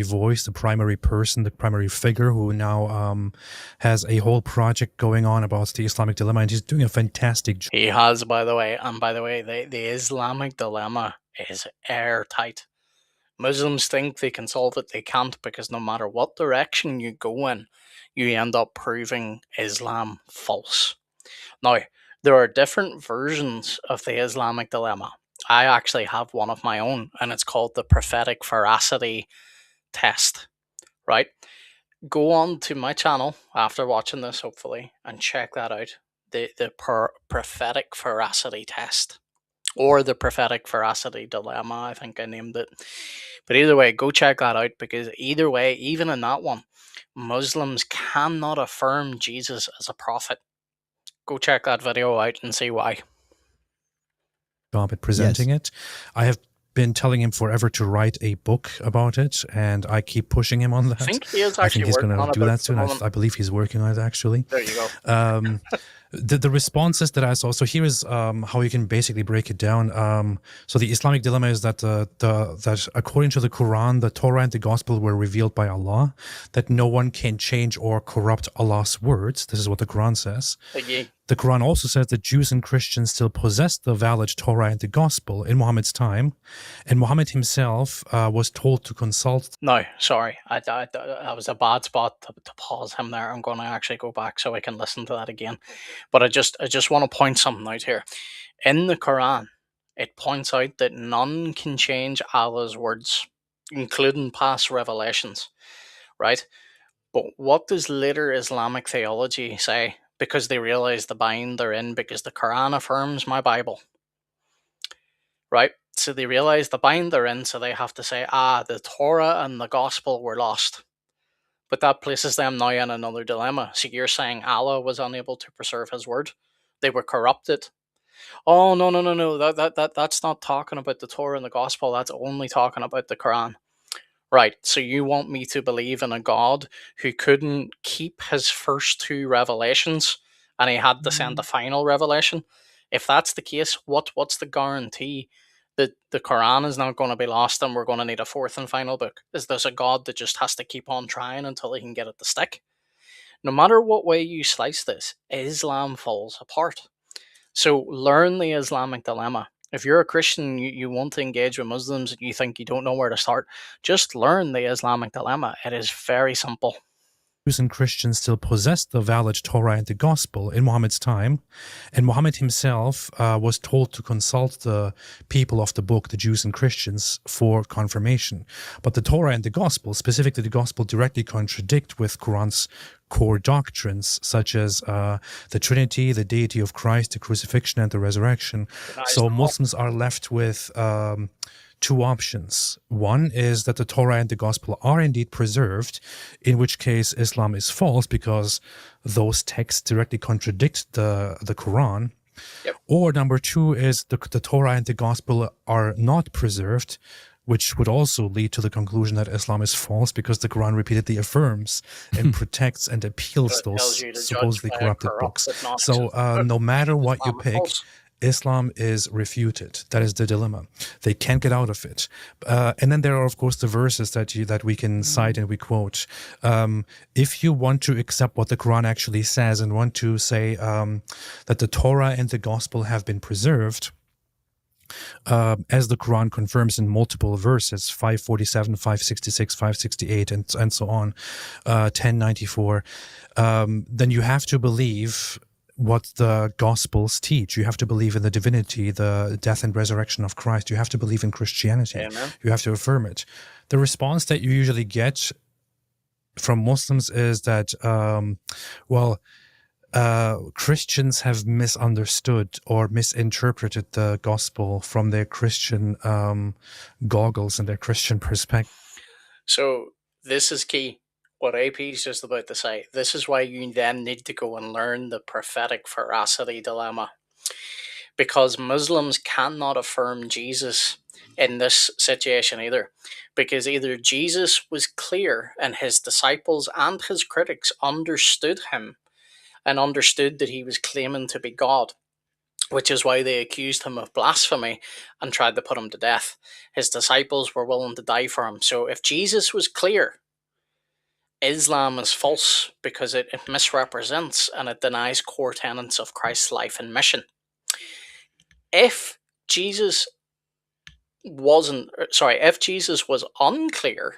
voice, the primary person, the primary figure who now has a whole project going on about the Islamic dilemma, and he's doing a fantastic job. He has, by the way, the Islamic dilemma is airtight. Muslims think they can solve it. They can't, because no matter what direction you go in, you end up proving Islam false. Now, there are different versions of the Islamic dilemma. I actually have one of my own, and it's called the prophetic veracity test, right? Go on to my channel after watching this, hopefully, and check that out. The prophetic veracity test. Or the prophetic veracity dilemma, I think I named it. But either way, go check that out, because either way, even in that one, Muslims cannot affirm Jesus as a prophet. Go check that video out and see why. At presenting it. I have been telling him forever to write a book about it, and I keep pushing him on that. I think he is actually he's going to do that soon. I believe he's working on it, actually. There you go. The responses that I saw, so here is how you can basically break it down. So the Islamic dilemma is that that according to the Quran, the Torah and the Gospel were revealed by Allah, that no one can change or corrupt Allah's words. This is what the Quran says. The Quran also says that Jews and Christians still possessed the valid Torah and the Gospel in Muhammad's time, and Muhammad himself was told to consult. No, sorry, that was a bad spot to pause him there. I'm going to actually go back so I can listen to that again. But I just want to point something out here. In the Quran, it points out that none can change Allah's words, including past revelations, right? But what does later Islamic theology say? Because they realize the bind they're in, because the Quran affirms my Bible, right? So they realize the bind they're in, so they have to say, the Torah and the Gospel were lost. But that places them now in another dilemma. So you're saying Allah was unable to preserve his word? They were corrupted? Oh, no. That's not talking about the Torah and the Gospel. That's only talking about the Quran. Right, so you want me to believe in a God who couldn't keep his first 2 revelations, and he had to send the final revelation? If that's the case, what's the guarantee that the Quran is not going to be lost and we're going to need a 4th and final book? Is this a God that just has to keep on trying until he can get it to stick? No matter what way you slice this, Islam falls apart. So learn the Islamic dilemma. If you're a Christian, you want to engage with Muslims, and you think you don't know where to start, just learn the Islamic dilemma. It is very simple. Jews and Christians still possessed the valid Torah and the Gospel in Muhammad's time, and Muhammad himself was told to consult the people of the book, the Jews and Christians, for confirmation. But the Torah and the Gospel, specifically the Gospel, directly contradict with Quran's core doctrines, such as the Trinity, the deity of Christ, the crucifixion, and the resurrection. So Muslims are left with 2 options. One is that the Torah and the Gospel are indeed preserved, in which case Islam is false because those texts directly contradict the Quran. Yep. Or number 2 is the Torah and the Gospel are not preserved, which would also lead to the conclusion that Islam is false because the Quran repeatedly affirms and protects and appeals those supposedly corrupted books. So no matter what you pick, Islam is refuted. That is the dilemma. They can't get out of it. And then there are, of course, the verses that we can cite and we quote. If you want to accept what the Quran actually says and want to say that the Torah and the Gospel have been preserved, as the Quran confirms in multiple verses, 547, 566, 568, and so on, 1094, then you have to believe what the Gospels teach. You have to believe in the divinity, the death and resurrection of Christ. You have to believe in Christianity. Amen. You have to affirm it. The response that you usually get from Muslims is that, Christians have misunderstood or misinterpreted the gospel from their Christian goggles and their Christian perspective. So this is key. What AP is just about to say. This is why you then need to go and learn the prophetic veracity dilemma. Because Muslims cannot affirm Jesus in this situation either. Because either Jesus was clear and his disciples and his critics understood him and understood that he was claiming to be God, which is why they accused him of blasphemy and tried to put him to death. His disciples were willing to die for him. So if Jesus was clear, Islam is false because it misrepresents and it denies core tenets of Christ's life and mission. If Jesus was unclear,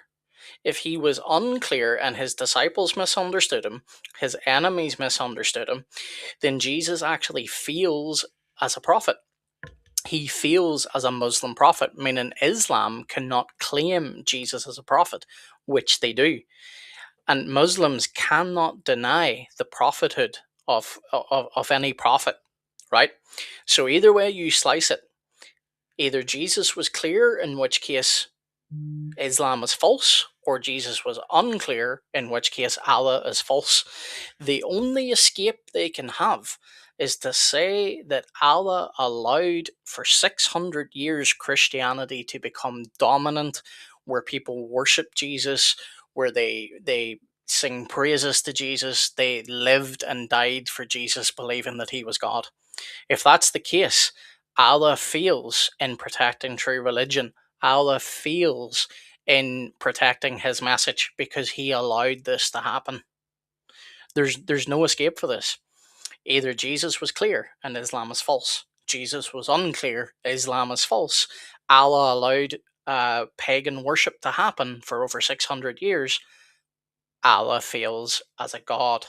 if he was unclear and his disciples misunderstood him, his enemies misunderstood him, then Jesus actually feels as a prophet. He feels as a Muslim prophet, meaning Islam cannot claim Jesus as a prophet, which they do. And Muslims cannot deny the prophethood of any prophet, right? So either way you slice it, either Jesus was clear, in which case Islam is false, or Jesus was unclear, in which case Allah is false. The only escape they can have is to say that Allah allowed for 600 years Christianity to become dominant, where people worship Jesus, where they sing praises to Jesus, they lived and died for Jesus, believing that he was God. If that's the case, Allah fails in protecting true religion. Allah fails in protecting his message because he allowed this to happen. There's no escape for this. Either Jesus was clear and Islam is false. Jesus was unclear, Islam is false. Allah allowed pagan worship to happen for over 600 years. Allah fails as a god.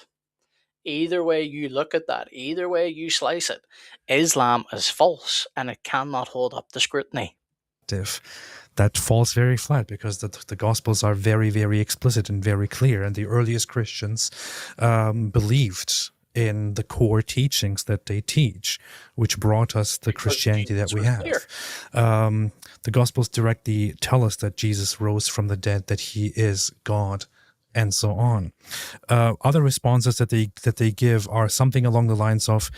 Either way you look at that, either way you slice it, Islam is false and it cannot hold up to scrutiny. That falls very flat because the Gospels are very, very explicit and very clear. And the earliest Christians believed in the core teachings that they teach, which brought us the Christianity that we have. The Gospels directly tell us that Jesus rose from the dead, that he is God, and so on. Other responses that they give are something along the lines of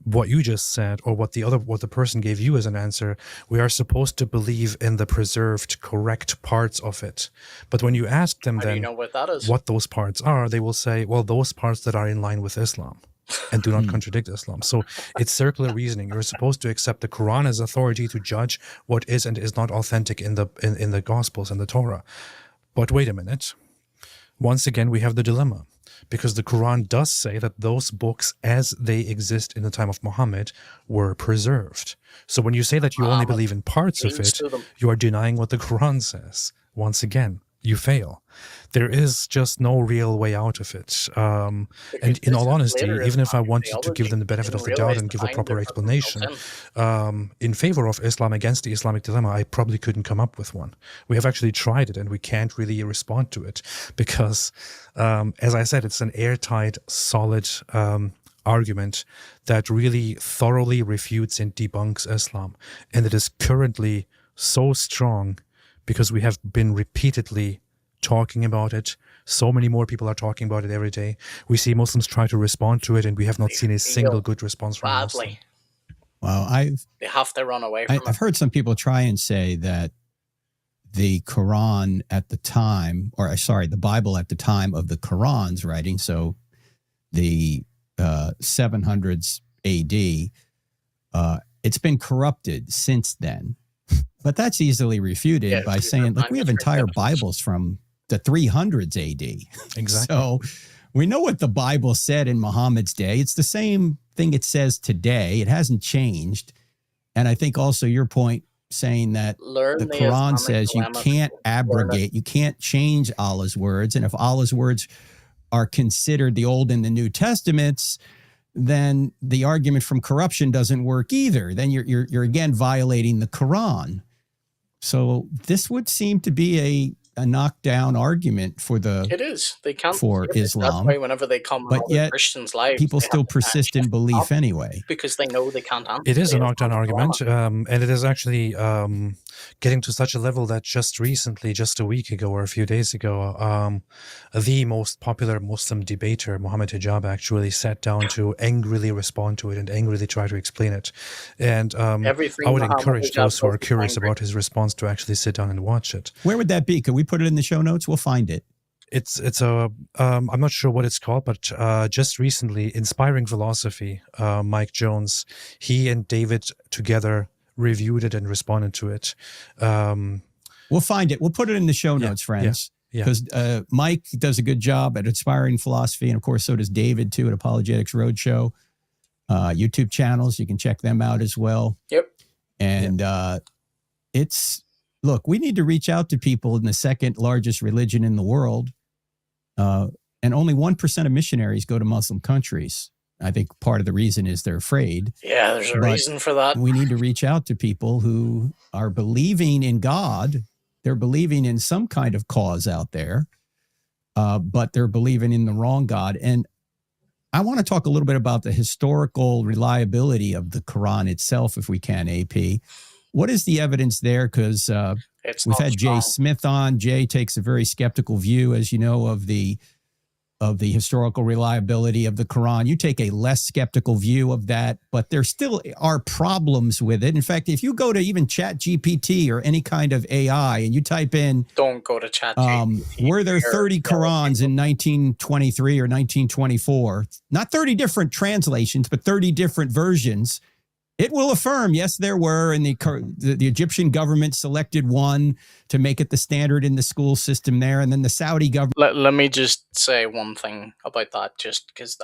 what you just said, or what the person gave you as an answer. We are supposed to believe in the preserved, correct parts of it. But when you ask them what those parts are, they will say, well, those parts that are in line with Islam and do not contradict Islam. So it's circular reasoning. You're supposed to accept the Quran as authority to judge what is and is not authentic in the Gospels and the Torah. But wait a minute. Once again, we have the dilemma, because the Quran does say that those books as they exist in the time of Muhammad were preserved. So when you say that you only believe in parts of it, you are denying what the Quran says. Once again, you fail. There is just no real way out of it. And in all honesty, even if I wanted to give them the benefit of the doubt and give a proper explanation in favor of Islam against the Islamic dilemma, I probably couldn't come up with one. We have actually tried it and we can't really respond to it because, as I said, it's an airtight, solid argument that really thoroughly refutes and debunks Islam. And it is currently so strong because we have been repeatedly talking about it. So many more people are talking about it every day. We see Muslims try to respond to it, and we have not seen a single good response from a Muslim. Well, they have to run away from it. I've heard some people try and say that the Quran at the time, the Bible at the time of the Quran's writing, so the 700s AD, It's been corrupted since then. But that's easily refuted by saying, like, we have entire Bibles from the 300s AD. Exactly. So we know what the Bible said in Muhammad's day. It's the same thing it says today. It hasn't changed. And I think also your point saying that the Quran says you can't abrogate, you can't change Allah's words. And if Allah's words are considered the Old and the New Testaments, then the argument from corruption doesn't work either. Then you're again violating the Quran. So this would seem to be a knockdown argument for the It is. They can't for Islam. That's why whenever they come but on yet Christians' lives, people still persist in belief anyway. Because they know they can't answer. It is a knockdown argument, and it is actually getting to such a level that just recently, just a week ago or a few days ago, the most popular Muslim debater, Mohammed Hijab, actually sat down to angrily respond to it and angrily try to explain it. And I would encourage those who are curious about his response to actually sit down and watch it. Where would that be? Could we put it in the show notes? We'll find it. It's a I'm not sure what it's called, but just recently, Inspiring Philosophy, Mike Jones, he and David together reviewed it and responded to it. We'll find it. We'll put it in the show notes, friends. Because Mike does a good job at Inspiring Philosophy, and of course, so does David too at Apologetics Roadshow. YouTube channels, you can check them out as well. Yep. And look, we need to reach out to people in the second largest religion in the world. And only 1% of missionaries go to Muslim countries. I think part of the reason is they're afraid. Yeah, there's a reason for that. We need to reach out to people who are believing in God. They're believing in some kind of cause out there, but they're believing in the wrong God. And I want to talk a little bit about the historical reliability of the Quran itself, if we can, AP. What is the evidence there? Because we've had Jay Smith on. Jay takes a very skeptical view, as you know, of the historical reliability of the Quran. You take a less skeptical view of that, but there still are problems with it. In fact, if you go to even ChatGPT or any kind of AI and you type in, don't go to ChatGPT. Were there 30 Qurans in 1923 or 1924? Not 30 different translations, but 30 different versions. It will affirm, yes, there were, and the Egyptian government selected one to make it the standard in the school system there, and then the Saudi government... Let me just say one thing about that, just because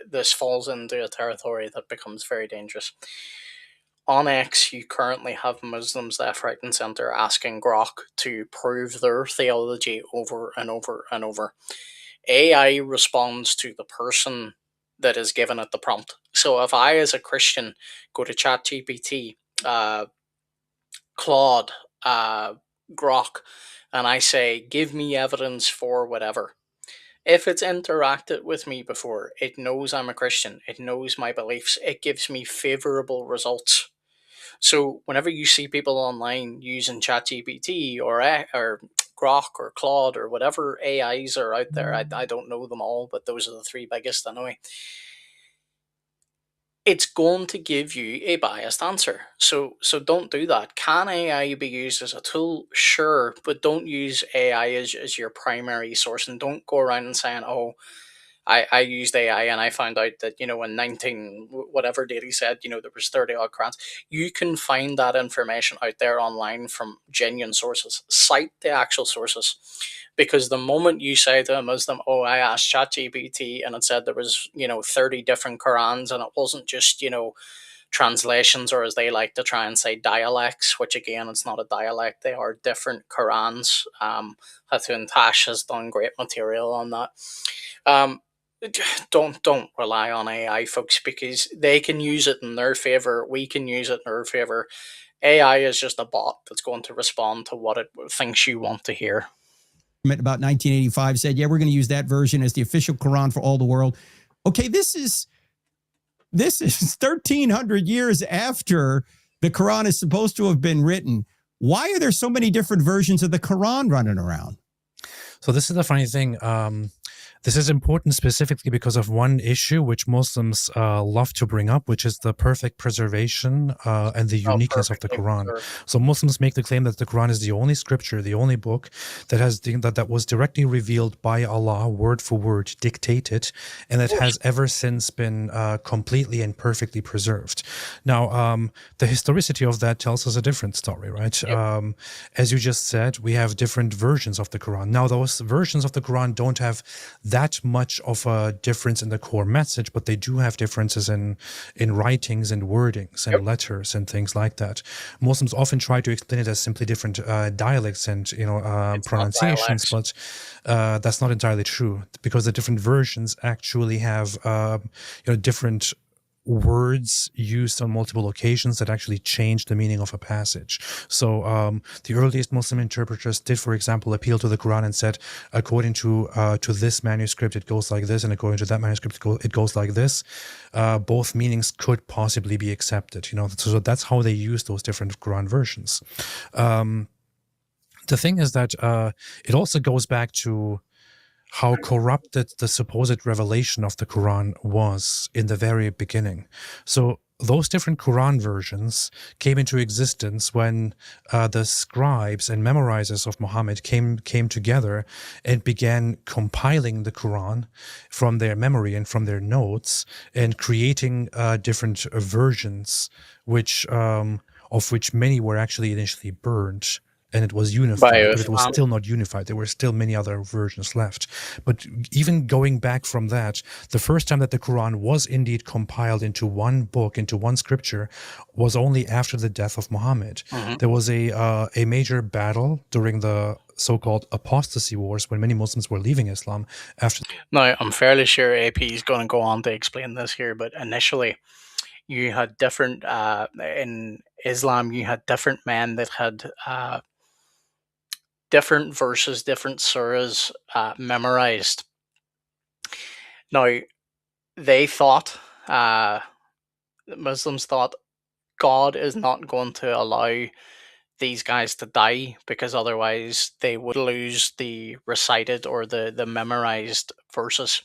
this falls into a territory that becomes very dangerous. On X, you currently have Muslims left, right, and centre asking Grok to prove their theology over and over and over. AI responds to the person that is given it the prompt. So if I, as a Christian, go to ChatGPT, Claude, Grok, and I say, give me evidence for whatever, if it's interacted with me before, it knows I'm a Christian, it knows my beliefs, it gives me favorable results. So whenever you see people online using ChatGPT or Grok or Claude or whatever AIs are out there, I don't know them all, but those are the three biggest anyway. It's going to give you a biased answer. So don't do that. Can AI be used as a tool? Sure, but don't use AI as your primary source, and don't go around and saying, oh, I used AI and I found out that, in 19 whatever date he said, there was 30 odd Qurans. You can find that information out there online from genuine sources. Cite the actual sources. Because the moment you say to a Muslim, oh, I asked ChatGPT and it said there was, 30 different Qurans, and it wasn't just, translations, or as they like to try and say, dialects, which again, it's not a dialect. They are different Qurans. Hatun Tash has done great material on that. Don't rely on AI, folks, because they can use it in their favor. We can use it in our favor. AI is just a bot that's going to respond to what it thinks you want to hear. About 1985 said, yeah, we're going to use that version as the official Quran for all the world. Okay, this is 1,300 years after the Quran is supposed to have been written. Why are there so many different versions of the Quran running around? So this is the funny thing. This is important specifically because of one issue which Muslims love to bring up, which is the perfect preservation and the uniqueness of the Quran. So Muslims make the claim that the Quran is the only scripture, the only book that has that was directly revealed by Allah, word for word, dictated, and that has ever since been completely and perfectly preserved. Now, the historicity of that tells us a different story, right? Yep. As you just said, we have different versions of the Quran. Now, those versions of the Quran don't have that much of a difference in the core message, but they do have differences in writings and wordings and letters and things like that. Muslims often try to explain it as simply different dialects and pronunciations, but that's not entirely true, because the different versions actually have different words used on multiple occasions that actually change the meaning of a passage. So the earliest Muslim interpreters did, for example, appeal to the Quran and said, according to this manuscript, it goes like this, and according to that manuscript, it goes like this. Both meanings could possibly be accepted. So that's how they use those different Quran versions. The thing is that it also goes back to how corrupted the supposed revelation of the Quran was in the very beginning. So those different Quran versions came into existence when the scribes and memorizers of Muhammad came together and began compiling the Quran from their memory and from their notes and creating different versions, of which many were actually initially burned. And it was unified, but it was still not unified. There were still many other versions left. But even going back from that, the first time that the Quran was indeed compiled into one book, into one scripture, was only after the death of Muhammad. Mm-hmm. There was a major battle during the so-called apostasy wars when many Muslims were leaving Islam after. Now, I'm fairly sure AP is going to go on to explain this here, but initially, you had different, in Islam, you had different men that had different verses, different surahs memorized. Now, they thought, Muslims thought, God is not going to allow these guys to die, because otherwise they would lose the recited or the memorized verses.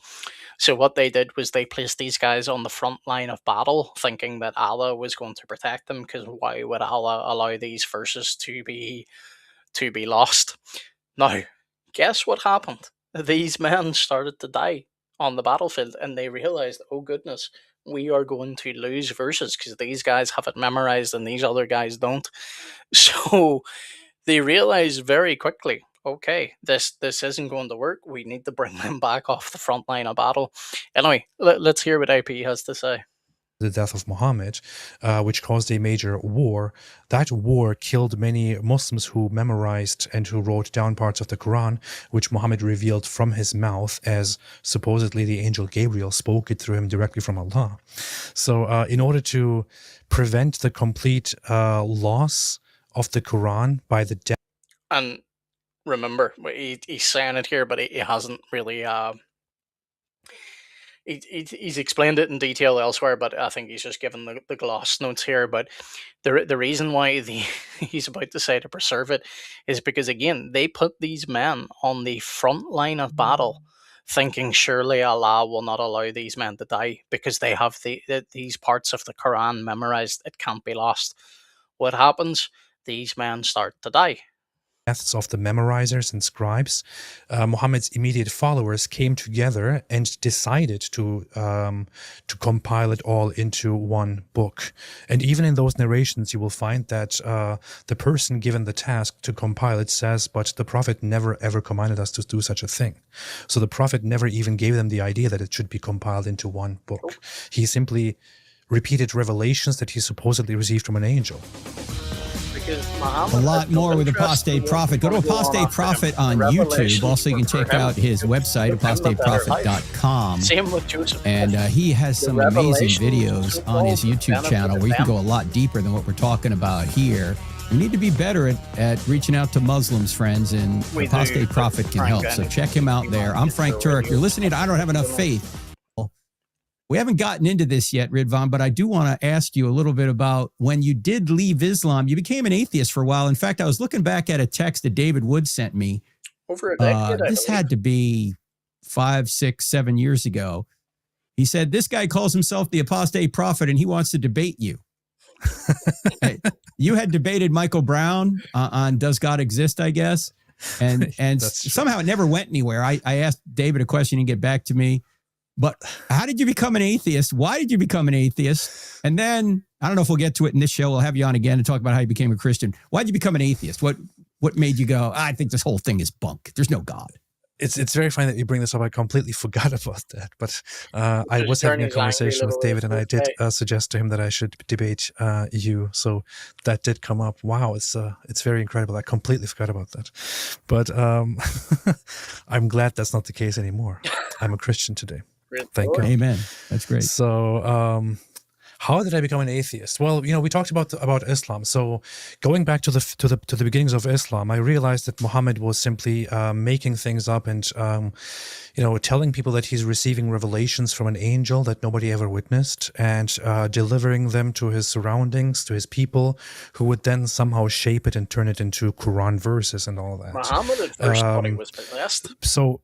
So what they did was they placed these guys on the front line of battle, thinking that Allah was going to protect them, because why would Allah allow these verses to be lost? Now, guess what happened? These men started to die on the battlefield, and they realized, oh goodness, we are going to lose verses because these guys have it memorized and these other guys don't. So they realized very quickly, okay, this isn't going to work. We need to bring them back off the front line of battle. Anyway, let's hear what IP has to say. The death of Muhammad, which caused a major war. That war killed many Muslims who memorized and who wrote down parts of the Quran, which Muhammad revealed from his mouth, as supposedly the angel Gabriel spoke it through him directly from Allah. So in order to prevent the complete loss of the Quran by the death. And remember, he's saying it here, but he hasn't really... He's explained it in detail elsewhere, but I think he's just given the gloss notes here. But the reason why he's about to say to preserve it is because, again, they put these men on the front line of battle, thinking surely Allah will not allow these men to die because they have these parts of the Quran memorized. It can't be lost. What happens? These men start to die. Deaths of the memorizers and scribes, Muhammad's immediate followers came together and decided to compile it all into one book. And even in those narrations, you will find that the person given the task to compile it says, but the Prophet never ever commanded us to do such a thing. So the Prophet never even gave them the idea that it should be compiled into one book. He simply repeated revelations that he supposedly received from an angel. A lot more with Apostate Prophet. Go to Apostate Prophet on YouTube. Also, you can check out his website, apostateprophet.com. Same with Joseph. And he has some amazing videos on his YouTube channel where you can go a lot deeper than what we're talking about here. We need to be better at reaching out to Muslims, friends, and Apostate Prophet can help. So check him out there. I'm Frank Turek. You're listening to I Don't Have Enough Faith. We haven't gotten into this yet, Ridvan, but I do want to ask you a little bit about when you did leave Islam. You became an atheist for a while. In fact, I was looking back at a text that David Wood sent me. Over a decade, this had to be 5, 6, 7 years ago. He said, this guy calls himself the apostate prophet and he wants to debate you. Hey, you had debated Michael Brown on Does God Exist, I guess. And somehow it never went anywhere. I asked David a question and get back to me. But how did you become an atheist? Why did you become an atheist? And then, I don't know if we'll get to it in this show. We'll have you on again to talk about how you became a Christian. Why did you become an atheist? What made you go, I think this whole thing is bunk. There's no God. It's very funny that you bring this up. I completely forgot about that. But I was having a conversation with David, and I did suggest to him that I should debate you. So that did come up. Wow, it's very incredible. I completely forgot about that. But I'm glad that's not the case anymore. I'm a Christian today. Thank you. Amen. That's great. So how did I become an atheist? Well, we talked about Islam. So going back to the beginnings of Islam, I realized that Muhammad was simply making things up and telling people that he's receiving revelations from an angel that nobody ever witnessed, and delivering them to his surroundings, to his people, who would then somehow shape it and turn it into Quran verses and all that. Muhammad at first thought he was possessed. So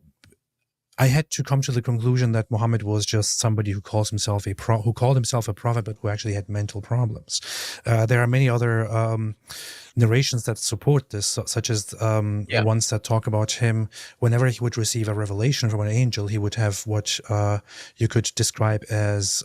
I had to come to the conclusion that Muhammad was just somebody who called himself a prophet, but who actually had mental problems. There are many other narrations that support this, such as the ones that talk about him. Whenever he would receive a revelation from an angel, he would have what you could describe as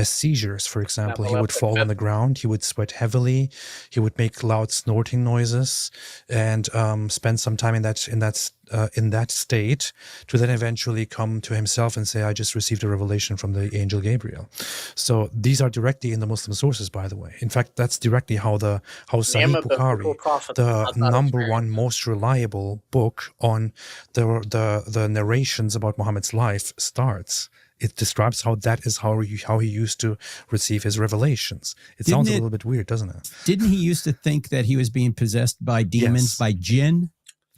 seizures. For example, he would fall on the ground, he would sweat heavily, he would make loud snorting noises, and spend some time in that state, to then eventually come to himself and say, I just received a revelation from the angel Gabriel. So these are directly in the Muslim sources, by the way. In fact, that's directly how Sahih Bukhari, the number one most reliable book on the narrations about Muhammad's life, starts. It describes how he used to receive his revelations. It sounds a little bit weird, doesn't it? Didn't he used to think that he was being possessed by demons, by jinn?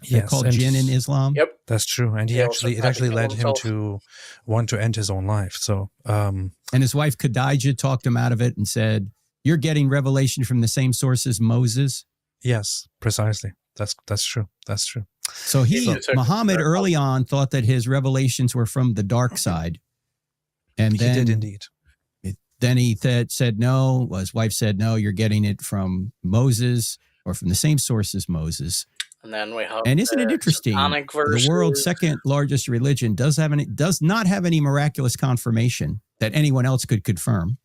They're called jinn in Islam. Yep, that's true. And it actually led him to want to end his own life. So, and his wife Khadijah talked him out of it and said, "You're getting revelation from the same source as Moses." Yes, precisely. That's true. That's true. So Muhammad early on thought that his revelations were from the dark side, and then he did indeed. Then he said no. Well, his wife said no. You're getting it from Moses, or from the same source as Moses. And then we have, and isn't it interesting? The world's second largest religion does not have any miraculous confirmation that anyone else could confirm.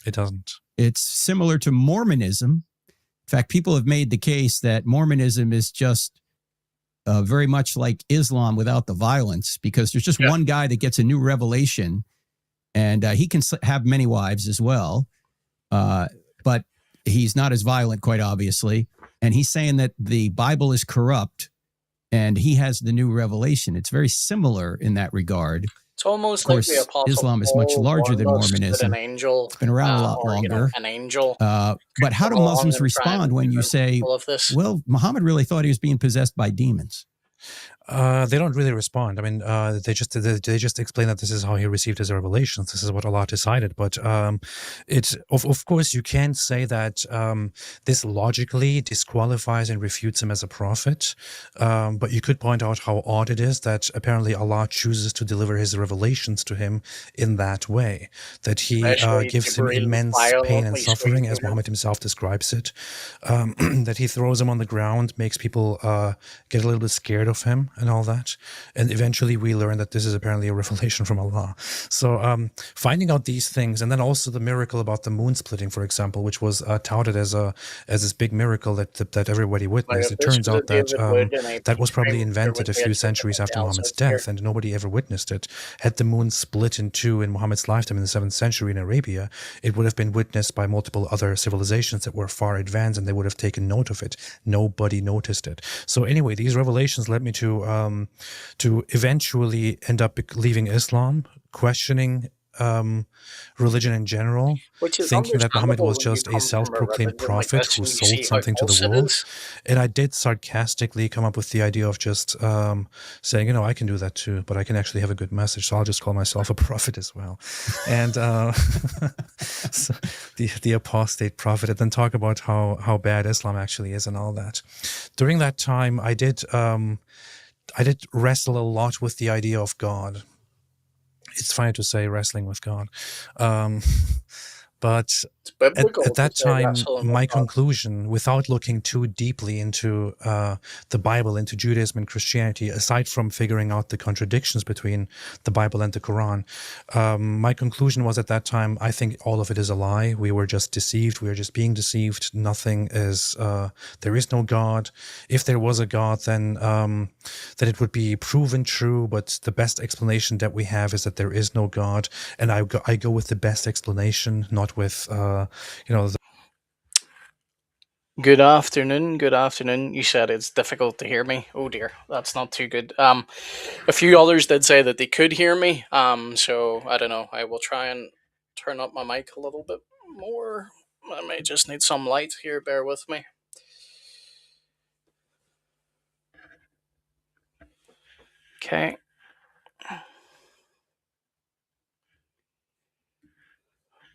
It doesn't. It's similar to Mormonism. In fact, people have made the case that Mormonism is just very much like Islam without the violence, because there's just one guy that gets a new revelation, and he can have many wives as well, but he's not as violent, quite obviously. And he's saying that the Bible is corrupt and he has the new revelation. It's very similar in that regard. It's almost of course, like the Apostle Islam is much larger than Mormonism. An angel, it's been around a lot longer. An angel. But how do Muslims respond when you say, well, Muhammad really thought he was being possessed by demons? They don't really respond. I mean, they just explain that this is how he received his revelations. This is what Allah decided. But of course, you can say that this logically disqualifies and refutes him as a prophet. But you could point out how odd it is that apparently Allah chooses to deliver his revelations to him in that way. That he gives him immense pain and suffering, as Muhammad himself describes it. That he throws him on the ground, makes people get a little bit scared of him, and all that. And eventually we learn that this is apparently a revelation from Allah. So finding out these things, and then also the miracle about the moon splitting, for example, which was touted as this big miracle that everybody witnessed. It turns out that that was probably invented a few centuries after Muhammad's death, and nobody ever witnessed it. Had the moon split in two in Muhammad's lifetime in the 7th century in Arabia, it would have been witnessed by multiple other civilizations that were far advanced, and they would have taken note of it. Nobody noticed it. So anyway, these revelations led me to eventually end up leaving Islam, questioning religion in general, thinking that Muhammad was just a self-proclaimed prophet who sold something to the world. And I did sarcastically come up with the idea of just saying, I can do that too, but I can actually have a good message, so I'll just call myself a prophet as well. And so the apostate prophet, and then talk about how bad Islam actually is and all that. During that time, I did I did wrestle a lot with the idea of God. It's fine to say wrestling with God. But at that time, my conclusion, without looking too deeply into the Bible, into Judaism and Christianity, aside from figuring out the contradictions between the Bible and the Quran, my conclusion was at that time, I think all of it is a lie. We were just deceived. We were just being deceived. Nothing is, there is no God. If there was a God, then it would be proven true. But the best explanation that we have is that there is no God. And I go with the best explanation, not with, Good afternoon. Good afternoon. You said it's difficult to hear me. Oh dear, that's not too good. A few others did say that they could hear me. So I don't know. I will try and turn up my mic a little bit more. I may just need some light here. Bear with me. Okay.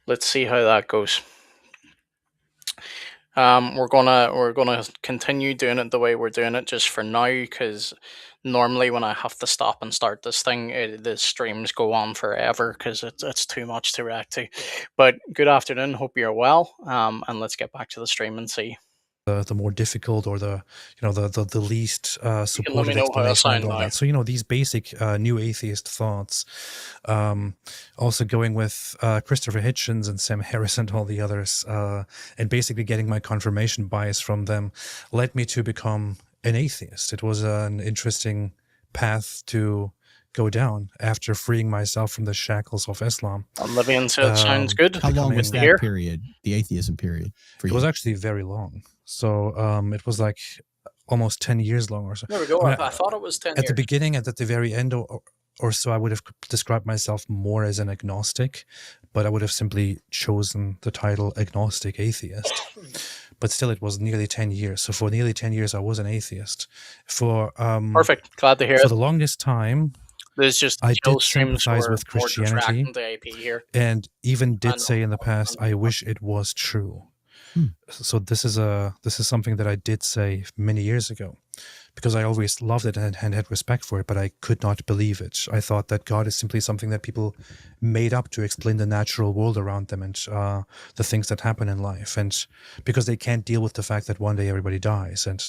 Let's see how that goes. We're gonna continue doing it the way we're doing it just for now, because normally when I have to stop and start this thing, the streams go on forever because it's too much to react to. But good afternoon, hope you're well. And let's get back to the stream and see. The more difficult, or the least supported let me know how I explanation and sound all now. that. So these basic new atheist thoughts, also going with Christopher Hitchens and Sam Harris and all the others, and basically getting my confirmation bias from them, led me to become an atheist. It was an interesting path to go down after freeing myself from the shackles of Islam. Livian said, sounds good. How long was that period, the atheism period, for you? It was actually very long. So it was like almost 10 years long or so. There we go. I thought it was 10 At years. the beginning and at the very end or so, I would have described myself more as an agnostic, but I would have simply chosen the title agnostic atheist. But still, it was nearly 10 years. So for nearly 10 years, I was an atheist. Perfect. Glad to hear for it. the longest time, There's just I did sympathize with Christianity, the IP here. and even did say in the past, I wish it was true. So this is something that I did say many years ago, because I always loved it and had respect for it, but I could not believe it. I thought that God is simply something that people made up to explain the natural world around them and the things that happen in life, and because they can't deal with the fact that one day everybody dies and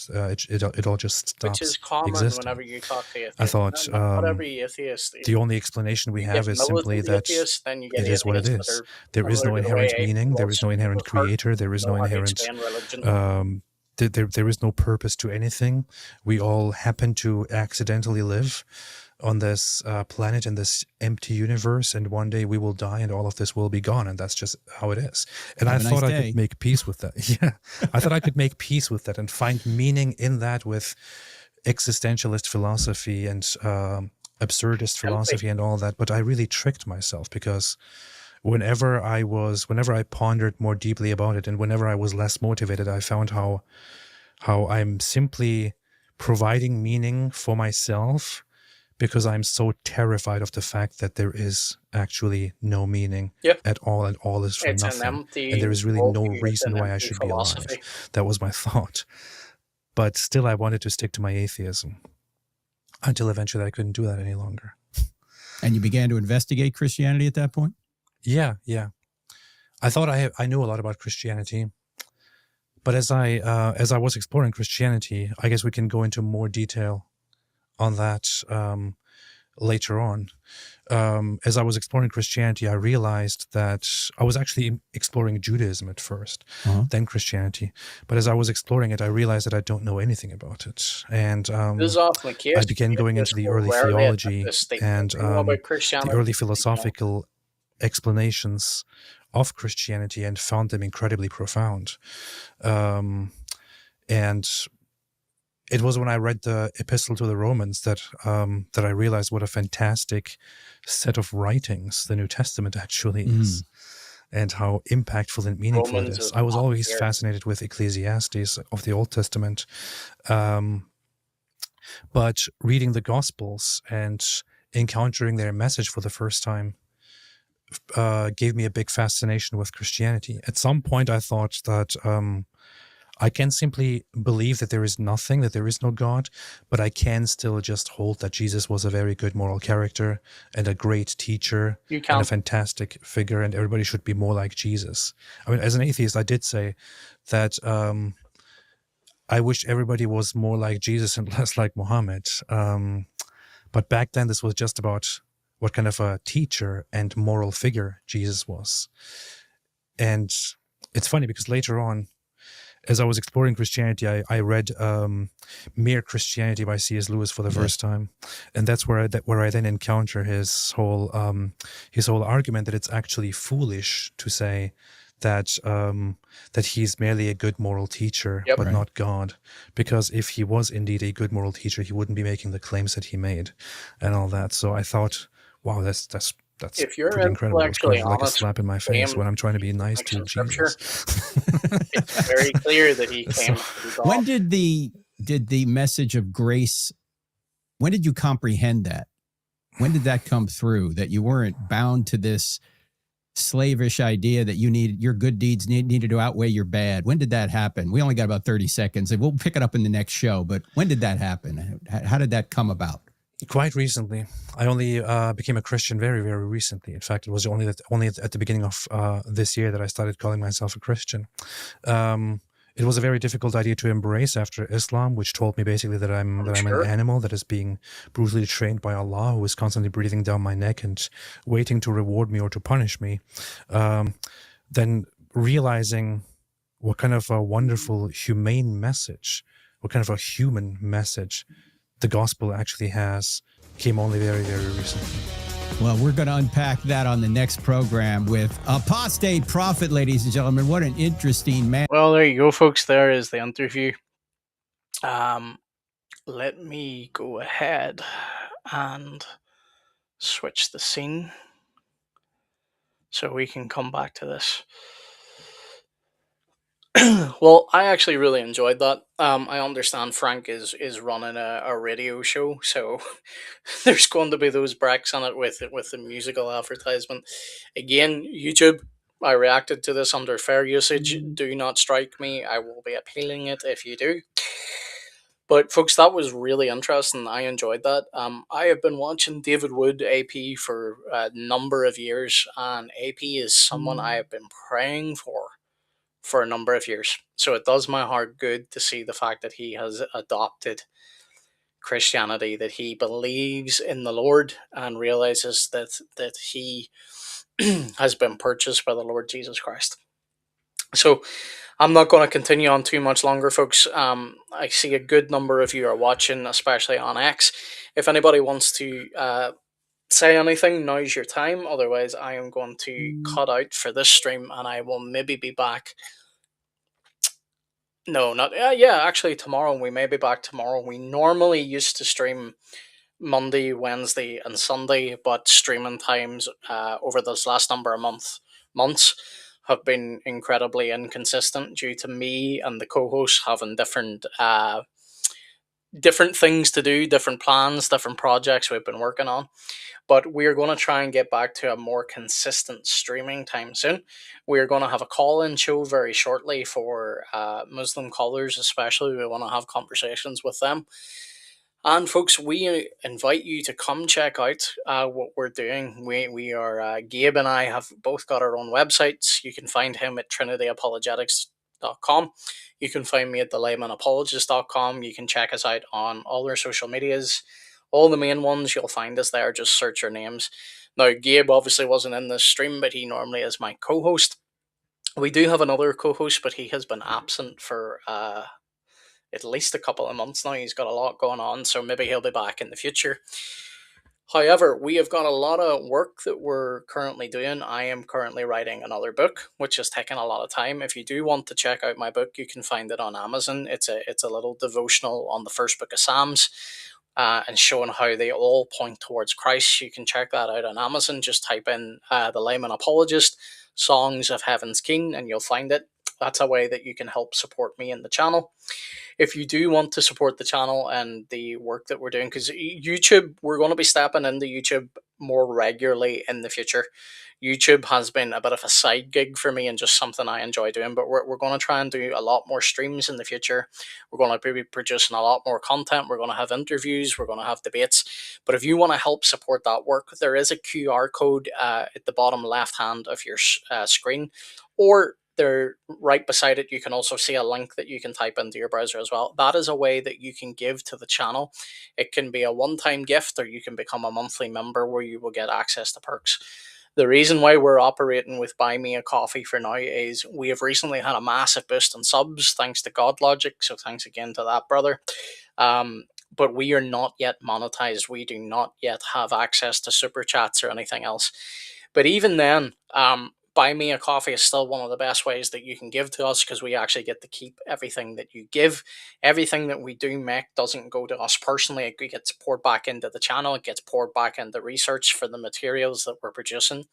it all just stops. Which is common existing. whenever you talk to atheists. I thought not every atheist. The only explanation we have is simply that it is what it is. There is no inherent meaning. There is no inherent creator. There is no inherent. There is no purpose to anything. We all happen to accidentally live on this planet in this empty universe, and one day we will die and all of this will be gone, and that's just how it is. And I thought I could make peace with that. Yeah, I thought I could make peace with that and find meaning in that with existentialist philosophy and absurdist philosophy and all that. But I really tricked myself, because whenever I pondered more deeply about it, and whenever I was less motivated, I found how I'm simply providing meaning for myself because I'm so terrified of the fact that there is actually no meaning at all, and all is for nothing. And there is really no reason why I should be alive. That was my thought. But still, I wanted to stick to my atheism until eventually I couldn't do that any longer. And you began to investigate Christianity at that point? Yeah. I thought I knew a lot about Christianity, but as I was exploring Christianity, I guess we can go into more detail on that later on. As I was exploring Christianity, I realized that I was actually exploring Judaism at first, then Christianity. But as I was exploring it, I realized that I don't know anything about it. And I began going into the early theology and the early philosophical explanations of Christianity, and found them incredibly profound. And it was when I read the Epistle to the Romans that I realized what a fantastic set of writings the New Testament actually is, and how impactful and meaningful it is. I was always fascinated with Ecclesiastes of the Old Testament, but reading the Gospels and encountering their message for the first time gave me a big fascination with Christianity. At some point, I thought that I can simply believe that there is nothing, that there is no God, but I can still just hold that Jesus was a very good moral character and a great teacher and a fantastic figure, and everybody should be more like Jesus. I mean, as an atheist, I did say that I wish everybody was more like Jesus and less like Muhammad. But back then, this was just about what kind of a teacher and moral figure Jesus was. And it's funny because later on, as I was exploring Christianity, I read Mere Christianity by C.S. Lewis for the first time, and that's where I then encounter his whole argument that it's actually foolish to say that that he's merely a good moral teacher, but not God, because if he was indeed a good moral teacher, he wouldn't be making the claims that he made, and all that. So I thought, wow, that's if you're pretty incredible. It's kind of like a honest slap in my face when I'm trying to be nice to Jesus. It's very clear that he came. When did the message of grace? When did you comprehend that? When did that come through? That you weren't bound to this slavish idea that your good deeds needed to outweigh your bad. When did that happen? We only got about 30 seconds, and we'll pick it up in the next show. But when did that happen? How did that come about? Quite recently. I only became a Christian very, very recently. In fact, it was only at the beginning of this year that I started calling myself a Christian. It was a very difficult idea to embrace after Islam, which told me basically that I'm an animal that is being brutally trained by Allah, who is constantly breathing down my neck and waiting to reward me or to punish me. Then realizing what kind of a wonderful, humane message, what kind of a human message the gospel actually has, came only very, very recently. Well, we're going to unpack that on the next program with Apostate Prophet, ladies and gentlemen. What an interesting man. Well, there you go, folks. There is the interview. Let me go ahead and switch the scene so we can come back to this. Well, I actually really enjoyed that. I understand Frank is running a radio show, so there's going to be those breaks on it with the musical advertisement. Again, YouTube, I reacted to this under fair usage. Do not strike me. I will be appealing it if you do. But folks, that was really interesting. I enjoyed that. I have been watching David Wood, AP, for a number of years, and AP is someone I have been praying for a number of years. So it does my heart good to see the fact that he has adopted Christianity, that he believes in the Lord and realizes that he has been purchased by the Lord Jesus Christ. So I'm not going to continue on too much longer, folks. I see a good number of you are watching, especially on X. If anybody wants to say anything, now's your time. Otherwise, I am going to cut out for this stream, and I will maybe be back. No, not actually tomorrow. We may be back tomorrow. We normally used to stream Monday, Wednesday, and Sunday, but streaming times over this last number of months have been incredibly inconsistent due to me and the co-hosts having different things to do, different plans, different projects we've been working on. But we're going to try and get back to a more consistent streaming time soon. We're going to have a call-in show very shortly for Muslim callers, especially. We want to have conversations with them. And folks, we invite you to come check out what we're doing. We are, Gabe and I have both got our own websites. You can find him at trinityapologetics.com. You can find me at thelaymanapologist.com. You can check us out on all our social medias. All the main ones, you'll find us there. Just search our names. Now, Gabe obviously wasn't in this stream, but he normally is my co-host. We do have another co-host, but he has been absent for at least a couple of months now. He's got a lot going on, so maybe he'll be back in the future. However, we have got a lot of work that we're currently doing. I am currently writing another book, which has taken a lot of time. If you do want to check out my book, you can find it on Amazon. It's a little devotional on the first book of Psalms, and showing how they all point towards Christ. You can check that out on Amazon. Just type in The Layman Apologist, Songs of Heaven's King, and you'll find it. That's a way that you can help support me in the channel. If you do want to support the channel and the work that we're doing, because YouTube, we're going to be stepping into YouTube more regularly in the future. YouTube has been a bit of a side gig for me and just something I enjoy doing, but we're going to try and do a lot more streams in the future. We're going to be producing a lot more content. We're going to have interviews. We're going to have debates. But if you want to help support that work, there is a QR code at the bottom left hand of your screen, or there right beside it you can also see a link that you can type into your browser as well. That is a way that you can give to the channel. It can be a one-time gift, or you can become a monthly member where you will get access to perks. The reason why we're operating with Buy Me a Coffee for now is we have recently had a massive boost in subs thanks to GodLogic, so thanks again to that, brother. But we are not yet monetized. We do not yet have access to super chats or anything else. But even then, Buy Me a Coffee is still one of the best ways that you can give to us, because we actually get to keep everything that you give. Everything that we do make doesn't go to us personally. It gets poured back into the channel. It gets poured back into research for the materials that we're producing.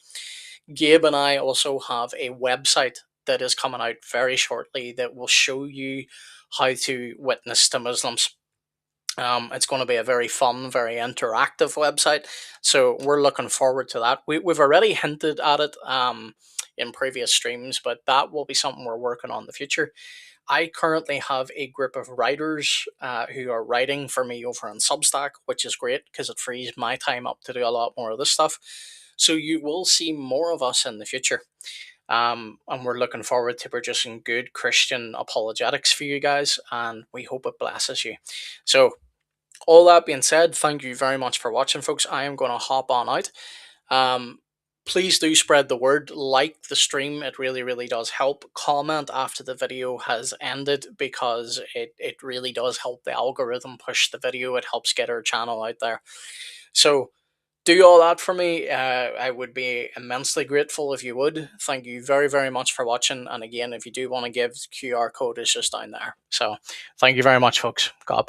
Gabe and I also have a website that is coming out very shortly that will show you how to witness to Muslims. It's going to be a very fun, very interactive website, so we're looking forward to that. We've already hinted at it in previous streams, but that will be something we're working on in the future. I currently have a group of writers who are writing for me over on Substack, which is great because it frees my time up to do a lot more of this stuff. So you will see more of us in the future. And we're looking forward to producing good Christian apologetics for you guys, and we hope it blesses you. So, all that being said, thank you very much for watching, folks. I am going to hop on out. Please do spread the word, like the stream. It really, really does help. Comment after the video has ended, because it really does help the algorithm push the video. It helps get our channel out there. So, do all that for me. I would be immensely grateful if you would. Thank you very, very much for watching. And again, if you do want to give, the QR code is just down there. So thank you very much, folks. God bless.